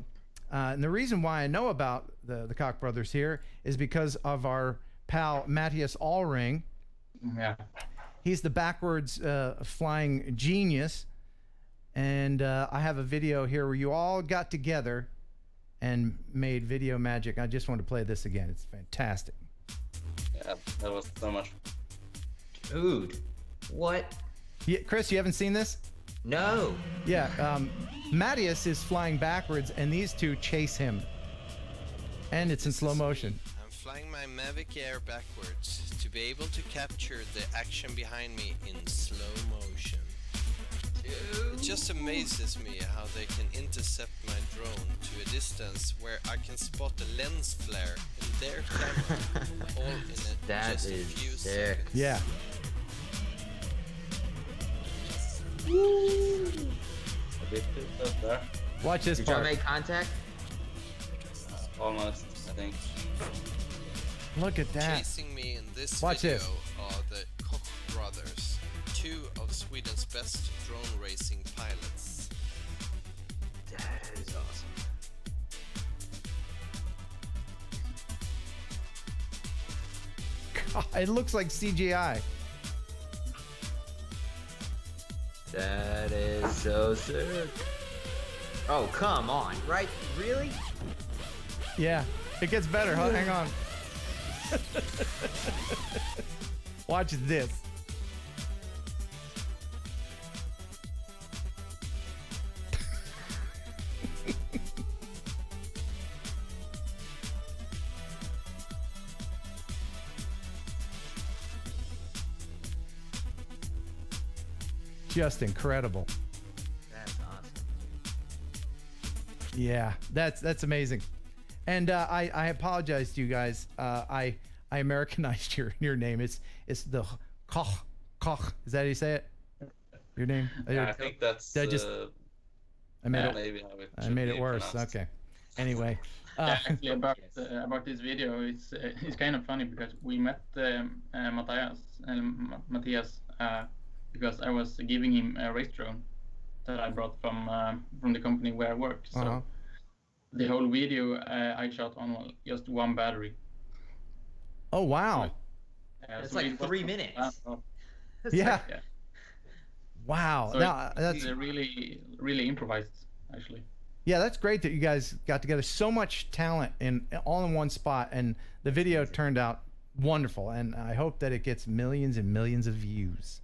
And the reason why I know about the Koch brothers here is because of our pal Matthias Allring. Yeah. He's the backwards flying genius. And I have a video here where you all got together and made video magic. I just want to play this again. It's fantastic. Yeah, that was so much. Dude, what? Yeah, Chris, you haven't seen this? No. Yeah, Matthias is flying backwards, and these two chase him. And it's in slow motion. I'm flying my Mavic Air backwards to be able to capture the action behind me in slow motion. It just amazes me how they can intercept my drone to a distance where I can spot a lens flare in their camera, all in just a few seconds. Yeah. Watch this Did part. y'all make contact? Almost, I think. Look at that. Chasing me in this Watch video this. are the Koch brothers, two of Sweden's best drone racing pilots. That is awesome. God, it looks like CGI. That is so sick. Oh, come on. Right? Really? Yeah, it gets better. Huh? Hang on. Watch this. Just incredible. That's awesome. Yeah, that's amazing. And I apologize to you guys. I Americanized your name. It's the Koch. Is that how you say it? Your name? Yeah, I think that's. I made it. Maybe how it I should made be it worse. pronounced. Okay. Anyway. Yeah, actually, about this video, it's kind of funny because we met Matthias because I was giving him a race drone that I brought from the company where I work. So the whole video I shot on just one battery. Oh wow! It's like 3 minutes. Yeah. Wow. So Now it's really improvised, actually. Yeah, that's great that you guys got together. So much talent all in one spot, and the video turned out wonderful. And I hope that it gets millions and millions of views.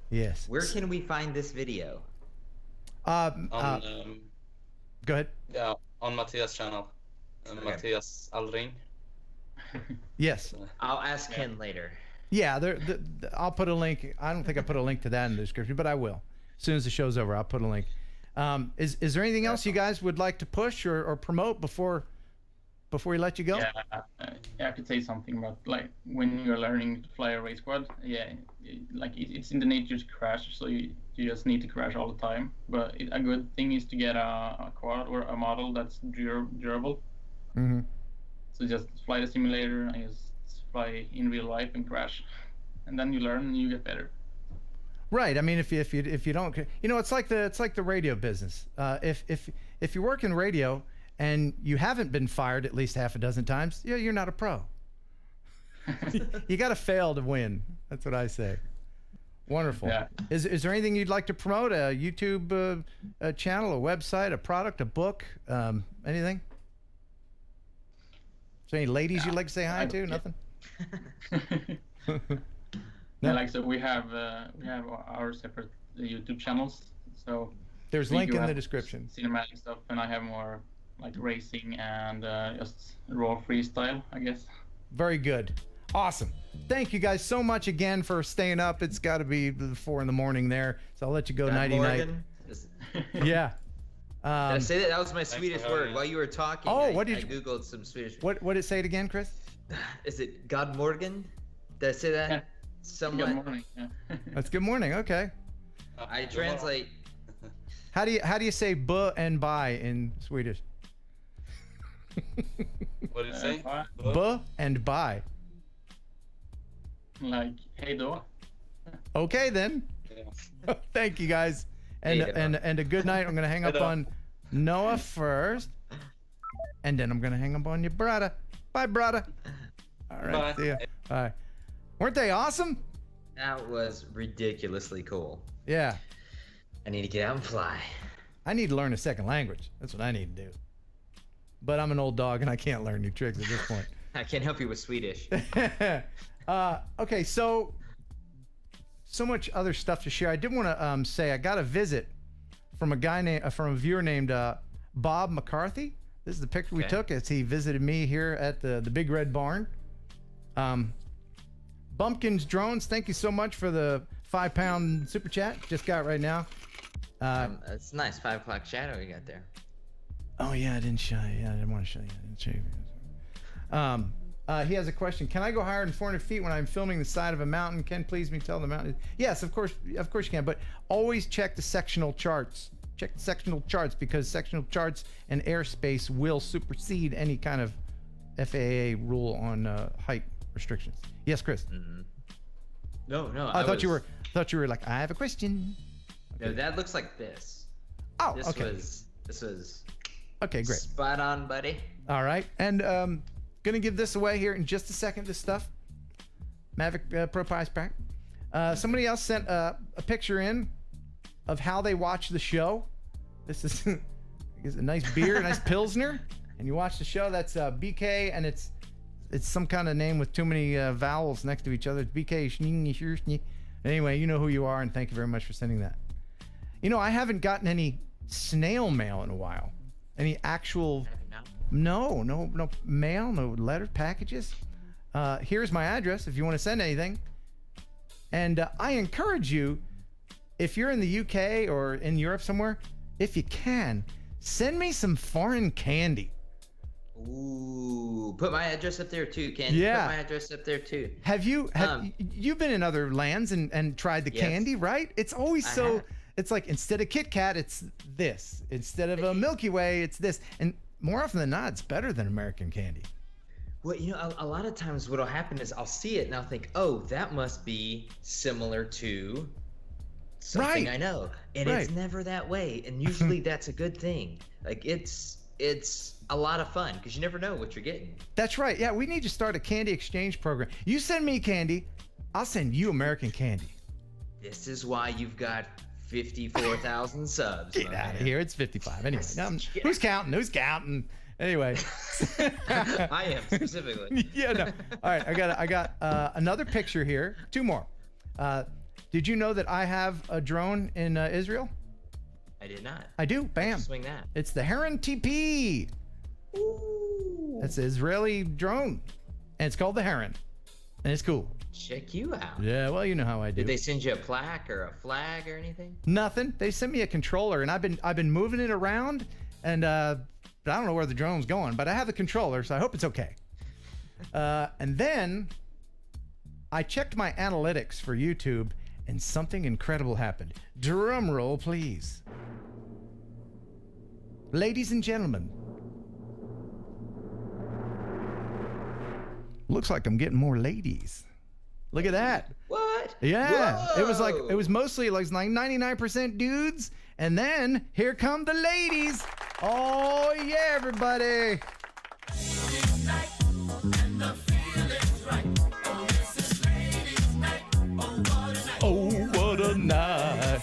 Yes. Where can we find this video? On, go ahead. Yeah, on Matthias' channel. Matthias Alring. Yes. I'll ask Ken later. Yeah, I'll put a link. I don't think I put a link to that in the description, but I will. As soon as the show's over, I'll put a link. Is there anything else you guys would like to push or promote before we let you go? Yeah, I could say something about like when you're learning to fly a race quad. Yeah, like it's in the nature to crash, so you just need to crash all the time. But a good thing is to get a quad or a model that's durable. Mm-hmm. So just fly the simulator and just fly in real life and crash, and then you learn and you get better. Right. I mean, if you don't, it's like the radio business. If you work in radio and you haven't been fired at least half a dozen times, you're not a pro. You got to fail to win. That's what I say. Wonderful. Yeah. Is there anything you'd like to promote? A YouTube channel, a website, a product, a book, anything? Is there any ladies you'd like to say hi to? Nothing. No. Yeah, like so we have our separate YouTube channels. So there's link in the description. Cinematic stuff, and I have more like racing and just raw freestyle, I guess. Very good. Awesome. Thank you guys so much again for staying up. It's got to be 4 a.m. there, so I'll let you go nighty night. Yeah. Did I say that? That was my Swedish word. While you were talking, I googled some Swedish. What did it say it again, Chris? Is it God Morgan? Did I say that? Yeah. Somewhat. Good morning. Yeah. That's good morning. Okay. I translate. How do you say "buh" and "bye" in Swedish? What did you say? Buh and bye. Like hey då. Okay then. Yeah. Thank you guys, and a good night. I'm gonna hang up on Noah first, and then I'm gonna hang up on your brother. Bye, brother. All right. Bye. See ya. Bye. Weren't they awesome? That was ridiculously cool. Yeah. I need to get out and fly. I need to learn a second language. That's what I need to do. But I'm an old dog and I can't learn new tricks at this point. I can't help you with Swedish. Okay, so much other stuff to share. I did want to say I got a visit from a viewer named Bob McCarthy. This is the picture we Okay. took as he visited me here at the Big Red Barn. Bumpkins Drones, thank you so much for the £5 super chat. Just got it right now. It's nice 5 o'clock shadow you got there. Oh yeah, I didn't show you. Yeah, I didn't want to show you. I didn't show you. He has a question. Can I go higher than 400 feet when I'm filming the side of a mountain? Can please me tell the mountain? Yes, of course you can. But always check the sectional charts. Check the sectional charts because sectional charts and airspace will supersede any kind of FAA rule on height restrictions. Yes, Chris. Mm-hmm. No. I thought you were like, I have a question. No, that looks like this. Oh, this okay. This was. Okay, great. Spot on, buddy. All right, and gonna give this away here in just a second. This stuff, Mavic Pro Prize Pack. Somebody else sent a picture in of how they watch the show. This is, a nice beer, a nice Pilsner, and you watch the show. That's BK, and it's some kind of name with too many vowels next to each other. It's BK. Anyway, you know who you are, and thank you very much for sending that. You know, I haven't gotten any snail mail in a while. Any actual... No mail, no letter packages. Here's my address if you want to send anything. And I encourage you, if you're in the UK or in Europe somewhere, if you can, send me some foreign candy. Ooh, put my address up there too, Candy. Yeah. Put my address up there too. Have you've been in other lands and tried the Yes. candy, right? It's always I so. have. It's like instead of Kit Kat, it's this. Instead of a Milky Way, it's this. And more often than not, it's better than American candy. Well, you know, a lot of times what'll happen is I'll see it and I'll think, oh, that must be similar to something Right. I know. And Right. it's never that way. And usually that's a good thing. Like it's a lot of fun because you never know what you're getting. That's right. Yeah, we need to start a candy exchange program. You send me candy, I'll send you American candy. This is why you've got 54,000 subs. Get out of here. It's 55. Anyway, who's counting? Who's counting? Anyway. I am specifically. Yeah, no. All right, I got another picture here. 2 more. Did you know that I have a drone in Israel? I did not. I do. Bam. Swing that. It's the Heron TP. Ooh. It's an Israeli drone, and it's called the Heron, and it's cool. Check you out. Yeah, well, you know how I do. Did they send you a plaque or a flag or anything? Nothing. They sent me a controller, and I've been moving it around, and I don't know where the drone's going, but I have the controller, so I hope it's okay. And then I checked my analytics for YouTube, and something incredible happened. Drum roll, please. Ladies and gentlemen, looks like I'm getting more ladies. Look at that. What? Yeah. Whoa. It was mostly like 99% dudes, and then here come the ladies. Oh yeah, everybody. Oh, what a night.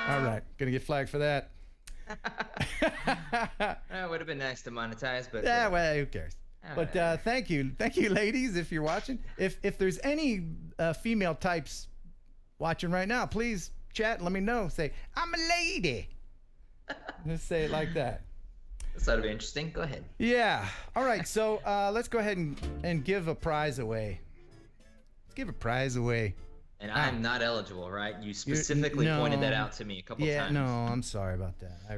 All right, gonna get flagged for that. It would have been nice to monetize, but Yeah, well, who cares? But thank you, ladies, if you're watching. If there's any female types watching right now, please chat and let me know. Say, I'm a lady. Just say it like that. This ought to be interesting. Go ahead. Yeah. All right. So let's go ahead and give a prize away. Let's give a prize away. And I'm not eligible, right? You specifically pointed that out to me a couple times. Yeah, no, I'm sorry about that. I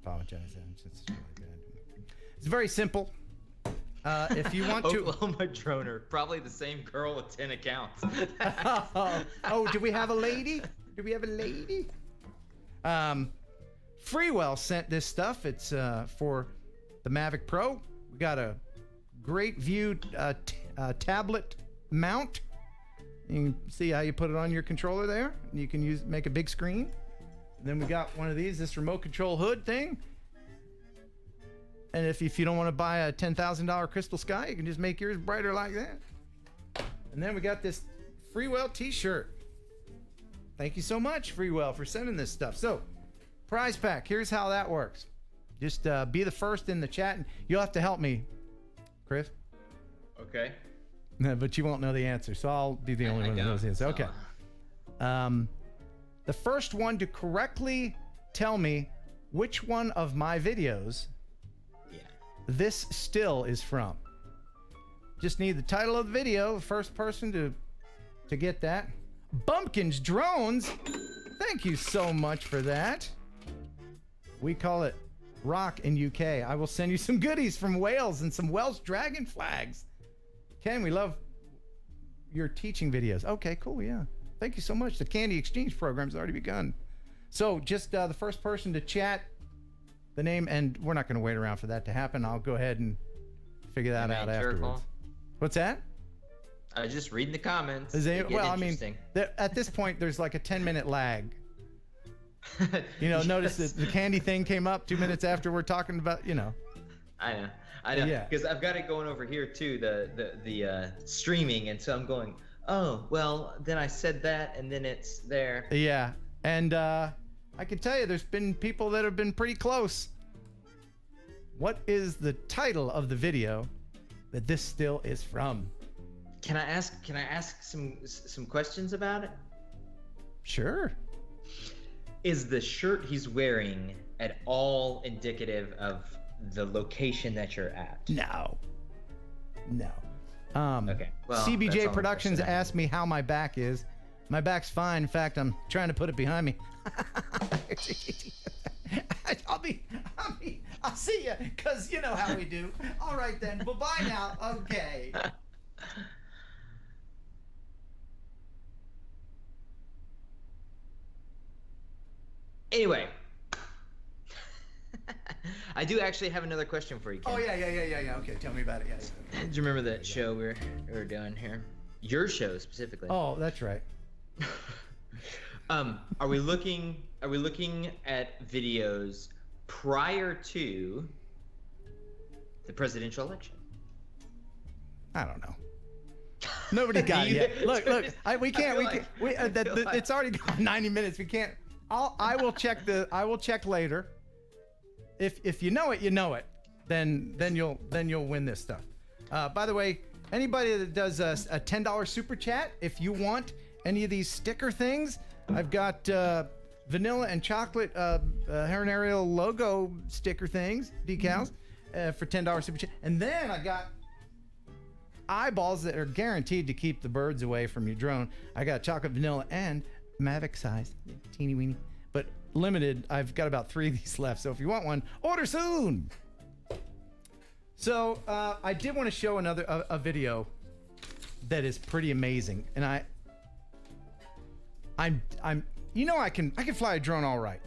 apologize. It's very simple. If you want to... Oklahoma Droner, probably the same girl with 10 accounts. Oh, do we have a lady? Freewell sent this stuff. It's for the Mavic Pro. We got a great view tablet mount. You can see how you put it on your controller there. You can make a big screen. And then we got one of this remote control hood thing. And if you don't want to buy a $10,000 Crystal Sky, you can just make yours brighter like that. And then we got this Freewell t-shirt. Thank you so much, Freewell, for sending this stuff. So, prize pack, here's how that works. Just be the first in the chat, and you'll have to help me, Chris. Okay. But you won't know the answer, so I'll be the only one who knows the answer. Okay. The first one to correctly tell me which one of my videos this still is from. Just need the title of the video, first person to get that. Bumpkins Drones, thank you so much for that. We call it rock in UK. I will send you some goodies from Wales and some Welsh dragon flags. Ken, we love your teaching videos. Okay, cool, yeah. Thank you so much. The candy exchange program's already begun. So just the first person to chat the name, and we're not going to wait around for that to happen. I'll go ahead and figure that out afterwards. What's that? I was just reading the comments. Well, I mean, at this point, there's like a 10-minute lag. You know, notice that the candy thing came up 2 minutes after we're talking about, you know. I know. Yeah. Because I've got it going over here too, the streaming, and so I'm going, oh, well, then I said that, and then it's there. Yeah, and I can tell you, there's been people that have been pretty close. What is the title of the video that this still is from? Can I ask some questions about it? Sure. Is the shirt he's wearing at all indicative of the location that you're at? No. Okay. Well, CBJ Productions asked me how my back is. My back's fine. In fact, I'm trying to put it behind me. I'll see you, because you know how we do. All right then. Bye-bye now. Okay. Anyway, I do actually have another question for you, Ken. Oh, yeah. Okay, tell me about it. Yeah. Do you remember that show we were doing here? Your show specifically. Oh, that's right. Are we looking at videos prior to the presidential election? I don't know. Nobody got it yet. Look. It's already gone 90 minutes. We can't. I will check later. If you know it, you know it. Then you'll win this stuff. By the way, anybody that does a $10 super chat, if you want any of these sticker things, I've got vanilla and chocolate Heron Aerial logo sticker things, decals, for $10 super chat. And then I got eyeballs that are guaranteed to keep the birds away from your drone. I got chocolate, vanilla, and Mavic size, teeny weeny, but limited. I've got about 3 of these left, so if you want one, order soon. So I did want to show a video that is pretty amazing, and I'm you know I can fly a drone all right,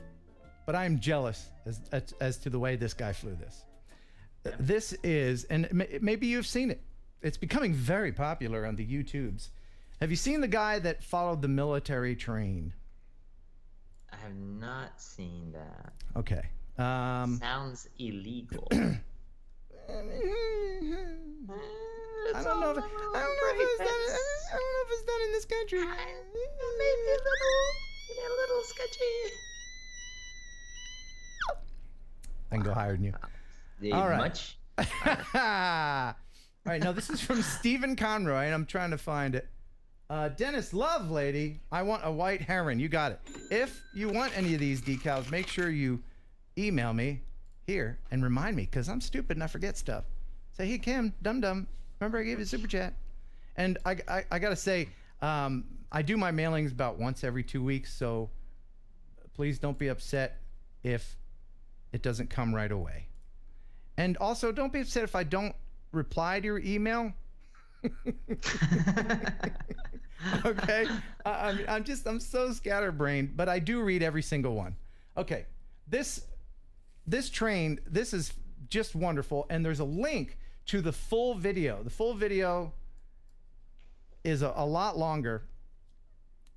but I'm jealous as to the way this guy flew this. This is, and maybe you've seen it. It's becoming very popular on the YouTubes. Have you seen the guy that followed the military train? I have not seen that. Okay. Sounds illegal. I don't know if it's done in this country. Maybe a little sketchy. I can go higher than you. All right. Much? All right, now this is from Stephen Conroy, and I'm trying to find it. Dennis Love Lady, I want a white heron. You got it. If you want any of these decals, make sure you email me here and remind me, because I'm stupid and I forget stuff. Say, hey, Kim, dum-dum, remember I gave you a super chat? And I got to say, I do my mailings about once every 2 weeks, so please don't be upset if it doesn't come right away. And also, don't be upset if I don't reply to your email. Okay, I'm so scatterbrained, but I do read every single one. Okay, this train, this is just wonderful, and there's a link to the full video. The full video is a lot longer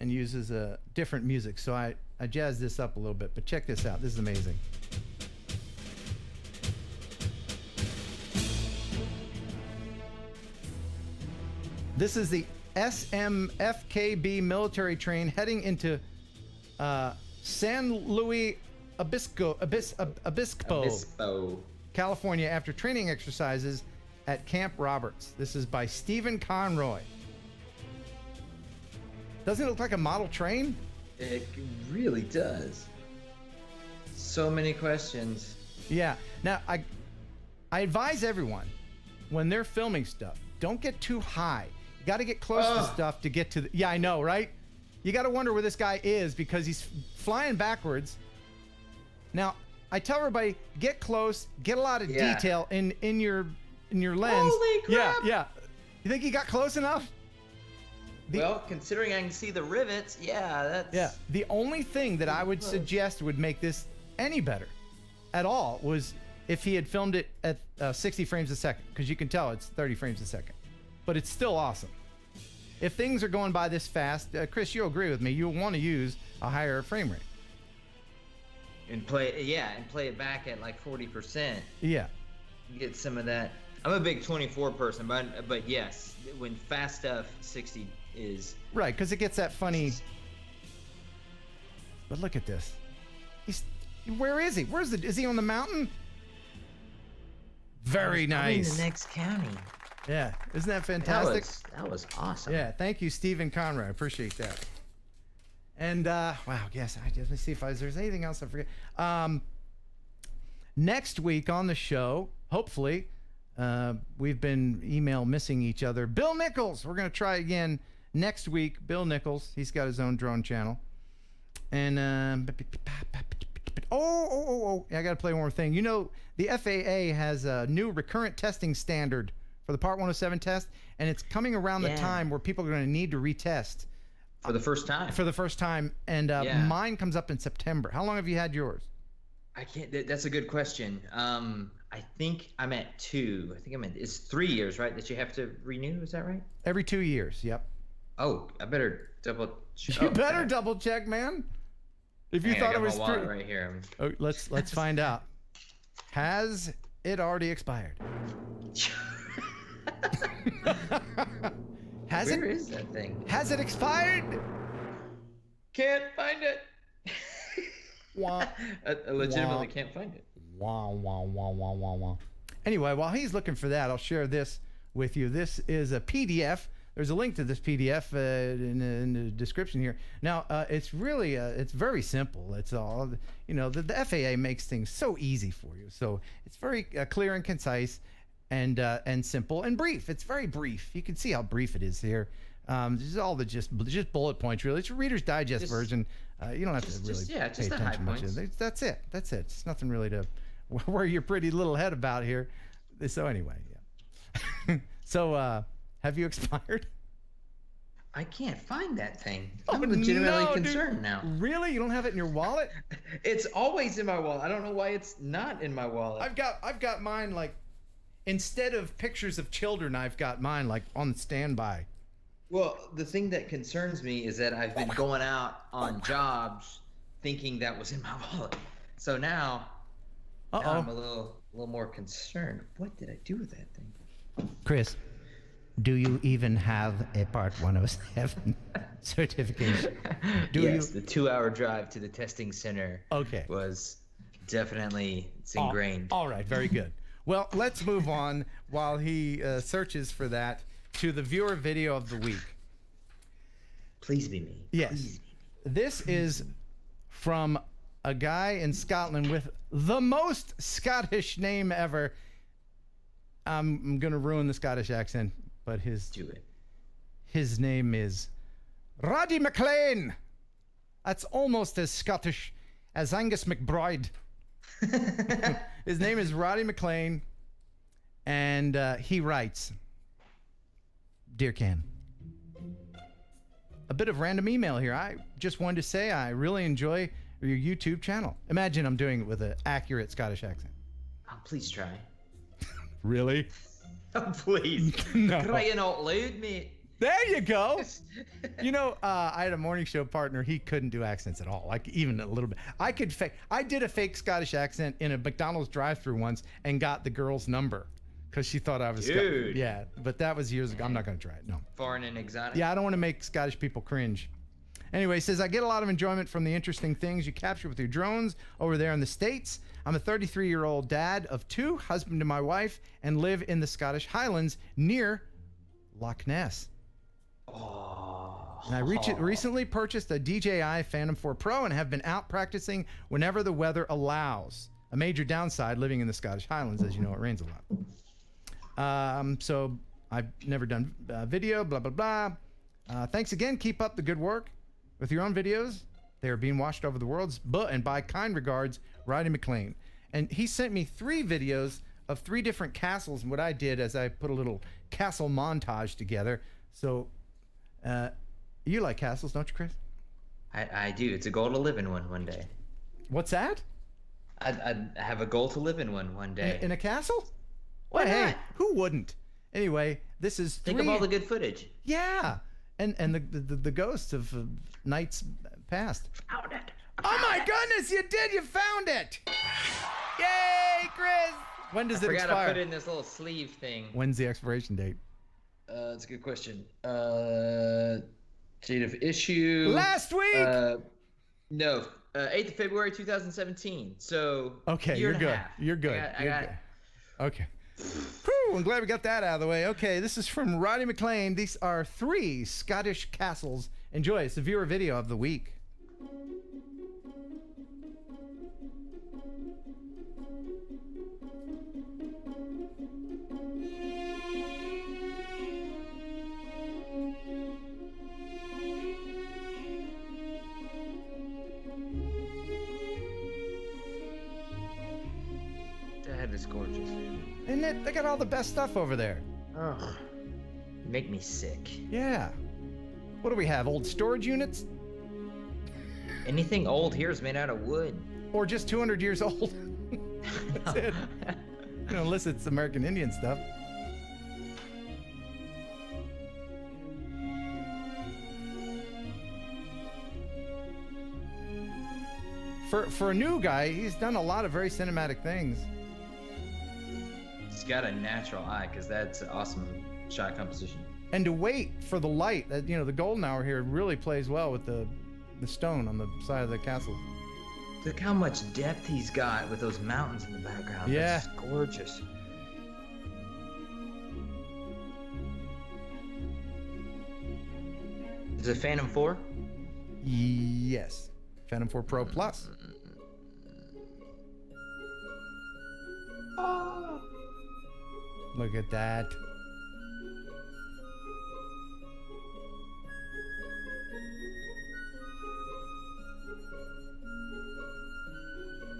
and uses a different music, so I jazzed this up a little bit, but check this out. This is amazing. This is the SMFKB military train heading into San Luis Obispo, California after training exercises at Camp Roberts. This is by Stephen Conroy. Doesn't it look like a model train? It really does. So many questions. Yeah. Now, I advise everyone, when they're filming stuff, don't get too high. You got to get close to stuff to get to the... Yeah, I know, right? You got to wonder where this guy is because he's flying backwards. Now, I tell everybody, get close, get a lot of detail in your lens. Holy crap! Yeah. You think he got close enough? Well, considering I can see the rivets, that's... Yeah. The only thing that I would suggest would make this any better at all was if he had filmed it at 60 frames a second, because you can tell it's 30 frames a second. But it's still awesome. If things are going by this fast, Chris, you'll agree with me, you'll want to use a higher frame rate. And play it back at like 40%. Yeah. Get some of that. I'm a big 24 person, but yes, when fast stuff, 60 is... Right, because it gets that funny... But look at this. Where is he? Is he on the mountain? Very nice. In the next county. Yeah, isn't that fantastic? That was awesome. Yeah, thank you, Stephen Conrad. I appreciate that. And wow, yes, let me see if there's anything else I forget. Next week on the show, hopefully, we've been email missing each other. Bill Nichols, we're gonna try again next week. Bill Nichols, he's got his own drone channel. And I gotta play one more thing. You know, the FAA has a new recurrent testing standard for the Part 107 test, and it's coming around the time where people are gonna need to retest. For the first time. For the first time, and mine comes up in September. How long have you had yours? I can't. That's a good question. I think I'm at 2. I think it's 3 years, right? That you have to renew. Is that right? Every 2 years. Yep. Oh, I better double check. You better double check, man. If you thought it was 3 right here. Oh, let's find out. Has it already expired? Where is that thing? Has it expired? Can't find it. I legitimately can't find it. Wah. Anyway, while he's looking for that, I'll share this with you. This is a PDF. There's a link to this PDF in the description here. Now, it's really, it's very simple. It's all, the FAA makes things so easy for you. So it's very clear and concise and simple and brief. It's very brief. You can see how brief it is here. This is all just bullet points, really. It's a Reader's Digest version. You don't have to really pay attention much. That's it. It's nothing really to worry your pretty little head about here. So anyway, yeah. So, have you expired? I can't find that thing. I'm legitimately concerned now. Really? You don't have it in your wallet? It's always in my wallet. I don't know why it's not in my wallet. I've got mine like, instead of pictures of children, I've got mine like on standby. Well, the thing that concerns me is that I've been going out on jobs thinking that was in my wallet. So now I'm a little more concerned. What did I do with that thing? Chris, do you even have a Part 107 certification? Yes, the 2-hour drive to the testing center was definitely, it's ingrained. All right, very good. Well, let's move on while he searches for that to the viewer video of the week. Please be me. Yes. Please be me. This is from a guy in Scotland with the most Scottish name ever. I'm going to ruin the Scottish accent, but his name is Roddy McLean. That's almost as Scottish as Angus McBride. His name is Roddy McLean, and he writes, Dear Ken, a bit of random email here. I just wanted to say I really enjoy your YouTube channel. Imagine I'm doing it with an accurate Scottish accent. Oh, please try. Really? Oh, please. No. Crying out loud, mate. There you go. I had a morning show partner. He couldn't do accents at all, like even a little bit. I did a fake Scottish accent in a McDonald's drive-thru once and got the girl's number because she thought I was Scottish. Yeah, but that was years ago. I'm not going to try it. No. Foreign and exotic. Yeah, I don't want to make Scottish people cringe. Anyway, he says, I get a lot of enjoyment from the interesting things you capture with your drones over there in the States. I'm a 33-year-old dad of 2, husband to my wife, and live in the Scottish Highlands near Loch Ness. Oh. And I recently purchased a DJI Phantom 4 Pro and have been out practicing whenever the weather allows. A major downside living in the Scottish Highlands, as you know, it rains a lot. So I've never done video, blah, blah, blah. Thanks again. Keep up the good work with your own videos. They are being watched over the world. And by kind regards, Roddy McLean. And he sent me 3 videos of 3 different castles. And what I did is I put a little castle montage together. So you like castles, don't you, Chris? I do. It's a goal to live in one day. What's that? I have a goal to live in one day. In a castle? Why Well, hey, not? who wouldn't? Anyway, this is Think 3... of all the good footage. Yeah. And the ghosts of nights past. Found it. Oh my goodness, you did! You found it! Yay, Chris! When does it expire? I forgot to put in this little sleeve thing. When's the expiration date? That's a good question. Date of issue. Last week? No, 8th of February 2017. So Okay, year you're and a good. half. You're good. I You're got good. Okay. Whew, I'm glad we got that out of the way. Okay, this is from Roddy McLean. These are 3 Scottish castles. Enjoy. It's the viewer video of the week. That is gorgeous. Isn't it? They got all the best stuff over there. Ugh. Make me sick. Yeah. What do we have? Old storage units? Anything old here is made out of wood. Or just 200 years old? That's it. You know, unless it's American Indian stuff. For a new guy, he's done a lot of very cinematic things. He's got a natural eye, because that's awesome shot composition. And to wait for the light, you know, the golden hour here really plays well with the stone on the side of the castle. Look how much depth he's got with those mountains in the background. Yeah. That's gorgeous. Is it Phantom 4? Yes. Phantom 4 Pro Plus. Look at that.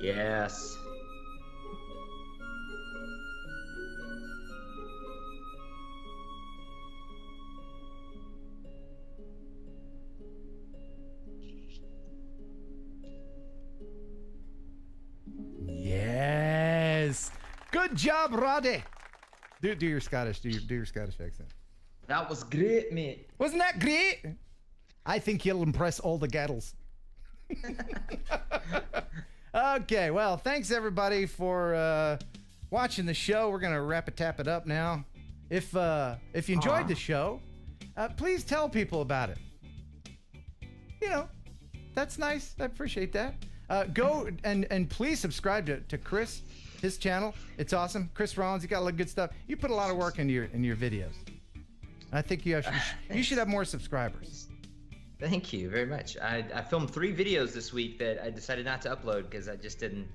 Yes. Yes. Good job, Roddy. Do your Scottish. Do your Scottish accent. That was great, mate. Wasn't that great? I think you'll impress all the gaddles. Okay, well, thanks everybody for watching the show. We're gonna tap it up now. If you enjoyed the show, please tell people about it. You know, that's nice. I appreciate that. Go and please subscribe to Chris, his channel. It's awesome. Chris Rollins, you got a lot of good stuff. You put a lot of work into your videos. I think you should have more subscribers. Thank you very much. I filmed 3 videos this week that I decided not to upload because I just didn't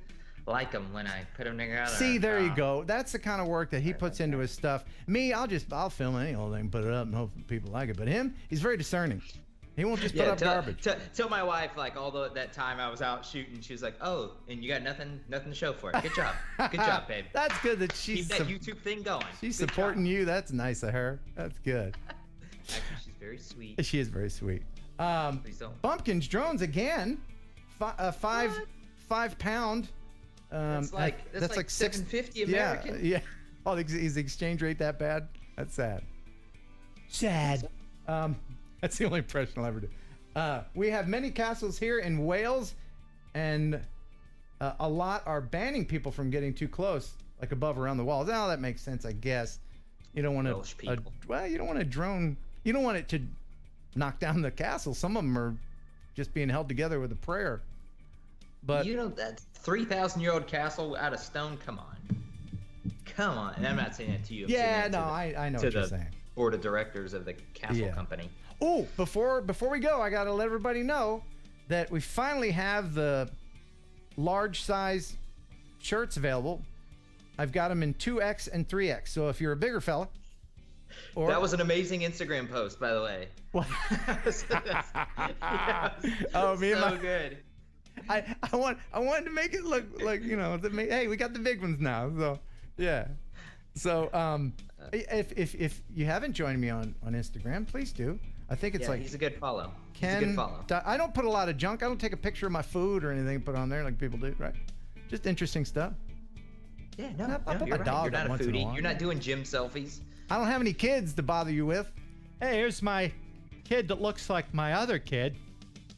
like them when I put them together. See, there you go. That's the kind of work that he puts into his stuff. Me, I'll film any old thing, put it up, and hope people like it. But him, he's very discerning. He won't just put up garbage. Tell my wife, like, although that time I was out shooting, she was like, "Oh, and you got nothing to show for it. Good job, good job, babe." That's good that she's keep that YouTube thing going. She's Good supporting you. That's nice of her. That's good. Actually, she's very sweet. She is very sweet. Please don't. Bumpkins drones again. 5 pound. That's like $750 American. Yeah. Oh, is the exchange rate that bad? That's sad. Sad. That's the only impression I'll ever do. We have many castles here in Wales, and a lot are banning people from getting too close, like above around the walls. Now that makes sense, I guess. You don't want you don't want a drone. You don't want it to knock down the castle. Some of them are just being held together with a prayer. But you know that 3,000-year-old castle out of stone. Come on. And I'm not saying that to you. Yeah, no, I know what you're saying. board of directors of the Castle Company. Oh, before we go, I gotta let everybody know that we finally have the large size shirts available. I've got them in 2X and 3X. So if you're a bigger fella, that was an amazing Instagram post, by the way. What? Oh, me and so my good. I wanted to make it look like, you know, hey, we got the big ones now. So yeah. So if you haven't joined me on Instagram, please do. I think it's he's a good follow. Ken. He's a good follow. I don't put a lot of junk. I don't take a picture of my food or anything and put on there like people do, right? Just interesting stuff. Yeah, no, I put you're my right. dog You're not a once in a foodie. while. You're not doing gym selfies. I don't have any kids to bother you with. Hey, here's my kid that looks like my other kid.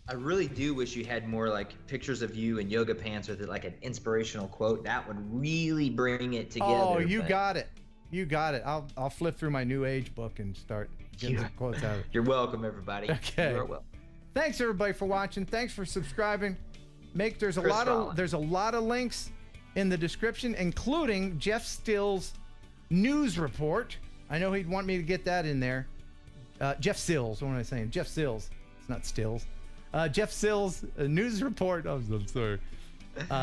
I really do wish you had more like pictures of you in yoga pants with like an inspirational quote. That would really bring it together. Oh, you got it. You got it. I'll flip through my New Age book and start getting some quotes out of it. You're welcome, everybody. Okay. You're welcome. Thanks everybody for watching. Thanks for subscribing. There's a lot of links in the description, including Jeff Still's news report. I know he'd want me to get that in there. Jeff Sills, what am I saying? Jeff Sills. It's not Stills. Jeff Sills' news report. Oh, I'm sorry.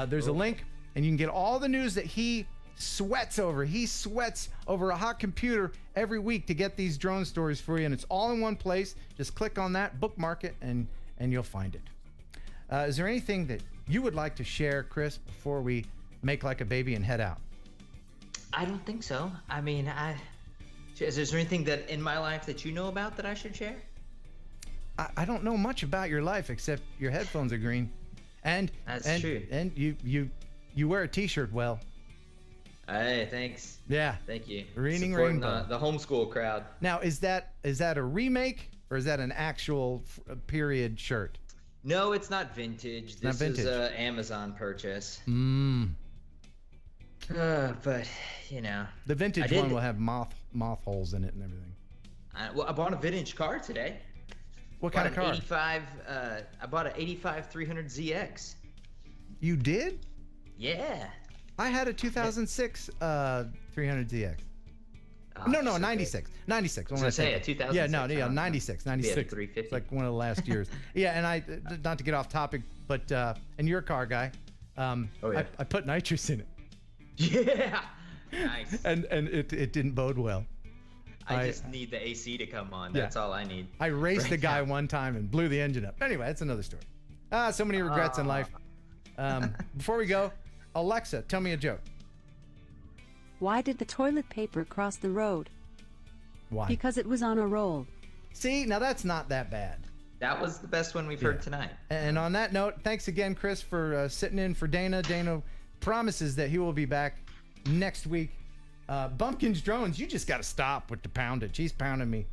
There's a link, and you can get all the news that he sweats over. He sweats over a hot computer every week to get these drone stories for you, and it's all in one place. Just click on that, bookmark it, and you'll find it. Is there anything that you would like to share, Chris, before we make like a baby and head out? I don't think so. I mean, is there anything that in my life that you know about that I should share? I don't know much about your life except your headphones are green, and that's true. And you wear a T-shirt well. Hey, thanks. Yeah. Thank you. Reading Supporting Rainbow. the homeschool crowd. Now, is that a remake or is that an actual period shirt? No, it's not vintage. This is an Amazon purchase. But you know, the vintage one will have moth holes in it and everything. I bought a vintage car today. What kind of car? I bought an 85 300 ZX. You did? Yeah. I had a 2006 300 ZX. Oh, no, 96. 96. I was gonna say a 2006. Yeah, 96. 96. 350. It's like one of the last years. Yeah, and I, not to get off topic, but in your car, guy, I put nitrous in it. Yeah. Nice. and it didn't bode well. I just need the AC to come on. That's all I need. I raced a guy one time and blew the engine up. Anyway, that's another story. So many regrets in life. Before we go, Alexa, tell me a joke. Why did the toilet paper cross the road? Why? Because it was on a roll. See, now that's not that bad. That was the best one we've heard tonight. And on that note, thanks again, Chris, for sitting in for Dana. Dana promises that he will be back next week. Bumpkins Drones, you just got to stop with the poundage. He's pounding me.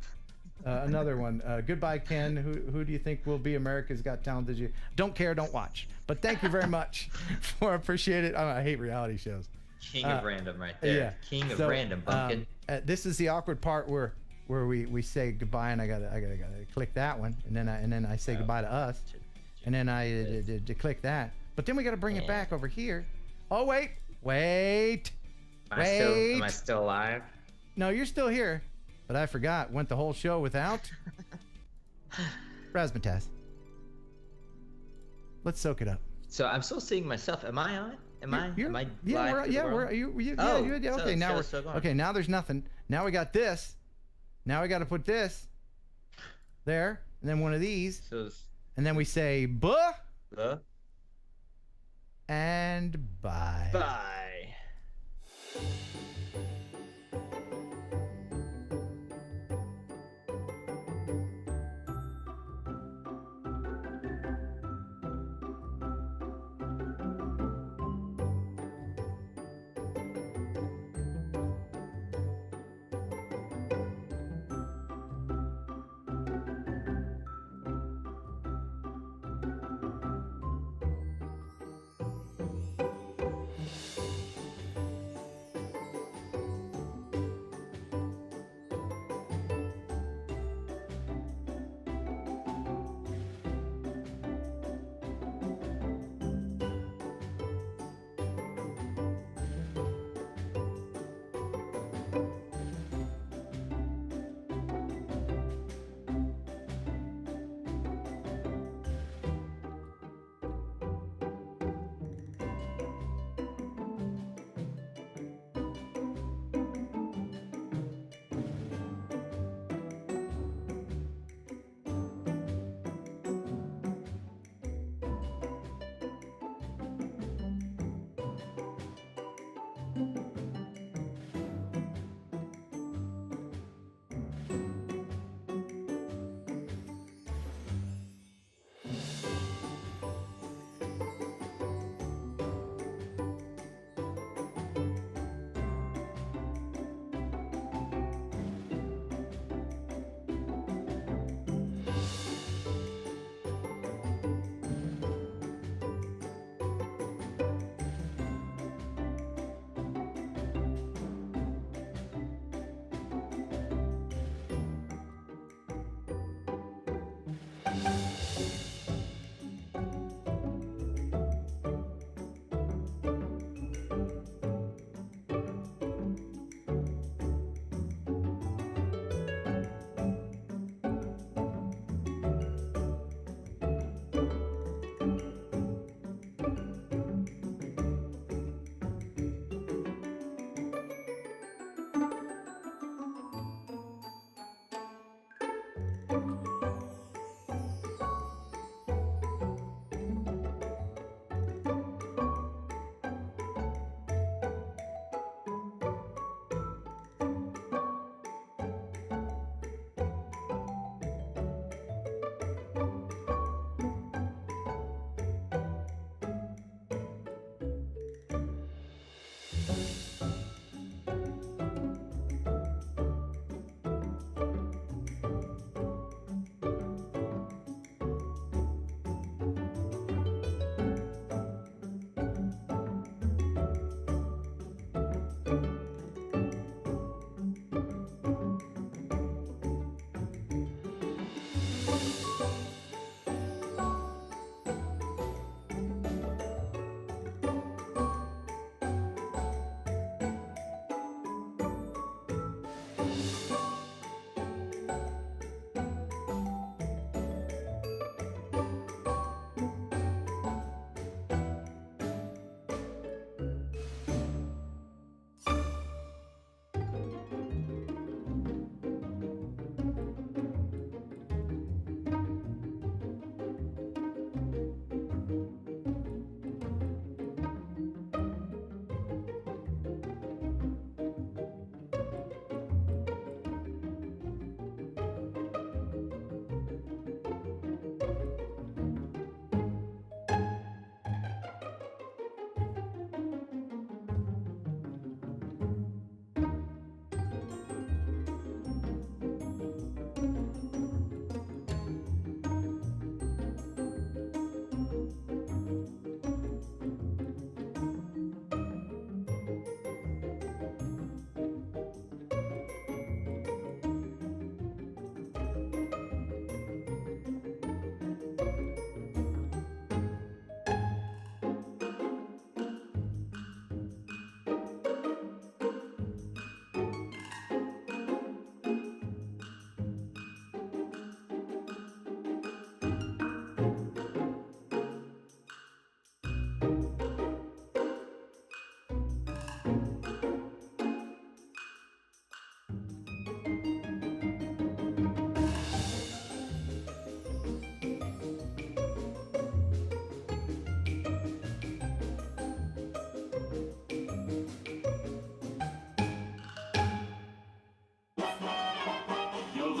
Another one. Goodbye, Ken. Who do you think will be America's Got Talent this year? Don't care, don't watch. But thank you very much for appreciate it. I hate reality shows. King of random right there. Yeah. King of random, Bumpkin. This is the awkward part where we say goodbye, and I gotta click that one, and then I say goodbye to us, and then I click that. But then we gotta bring it back over here. Oh wait. Am I still alive? No, you're still here. But I forgot. Went the whole show without Razzmatazz. Let's soak it up. So I'm still seeing myself. Am I on? Am I live? Okay, now there's nothing. Now we got this. Now we got to put this there, and then one of these, and then we say buh, and bye. Bye.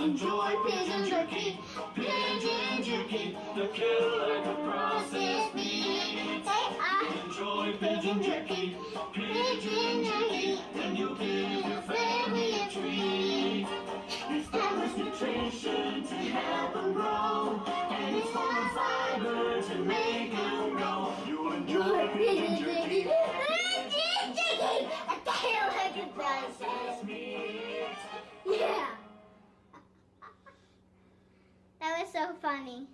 enjoy pigeon jerky, pigeon jerky, the killer like a processed meat. Enjoy pigeon jerky, and you'll give your family a treat. It's balanced nutrition to help them grow, and it's full of fiber to make them go. You'll enjoy pigeon jerky, the killer like a processed meat. Yeah. That was so funny.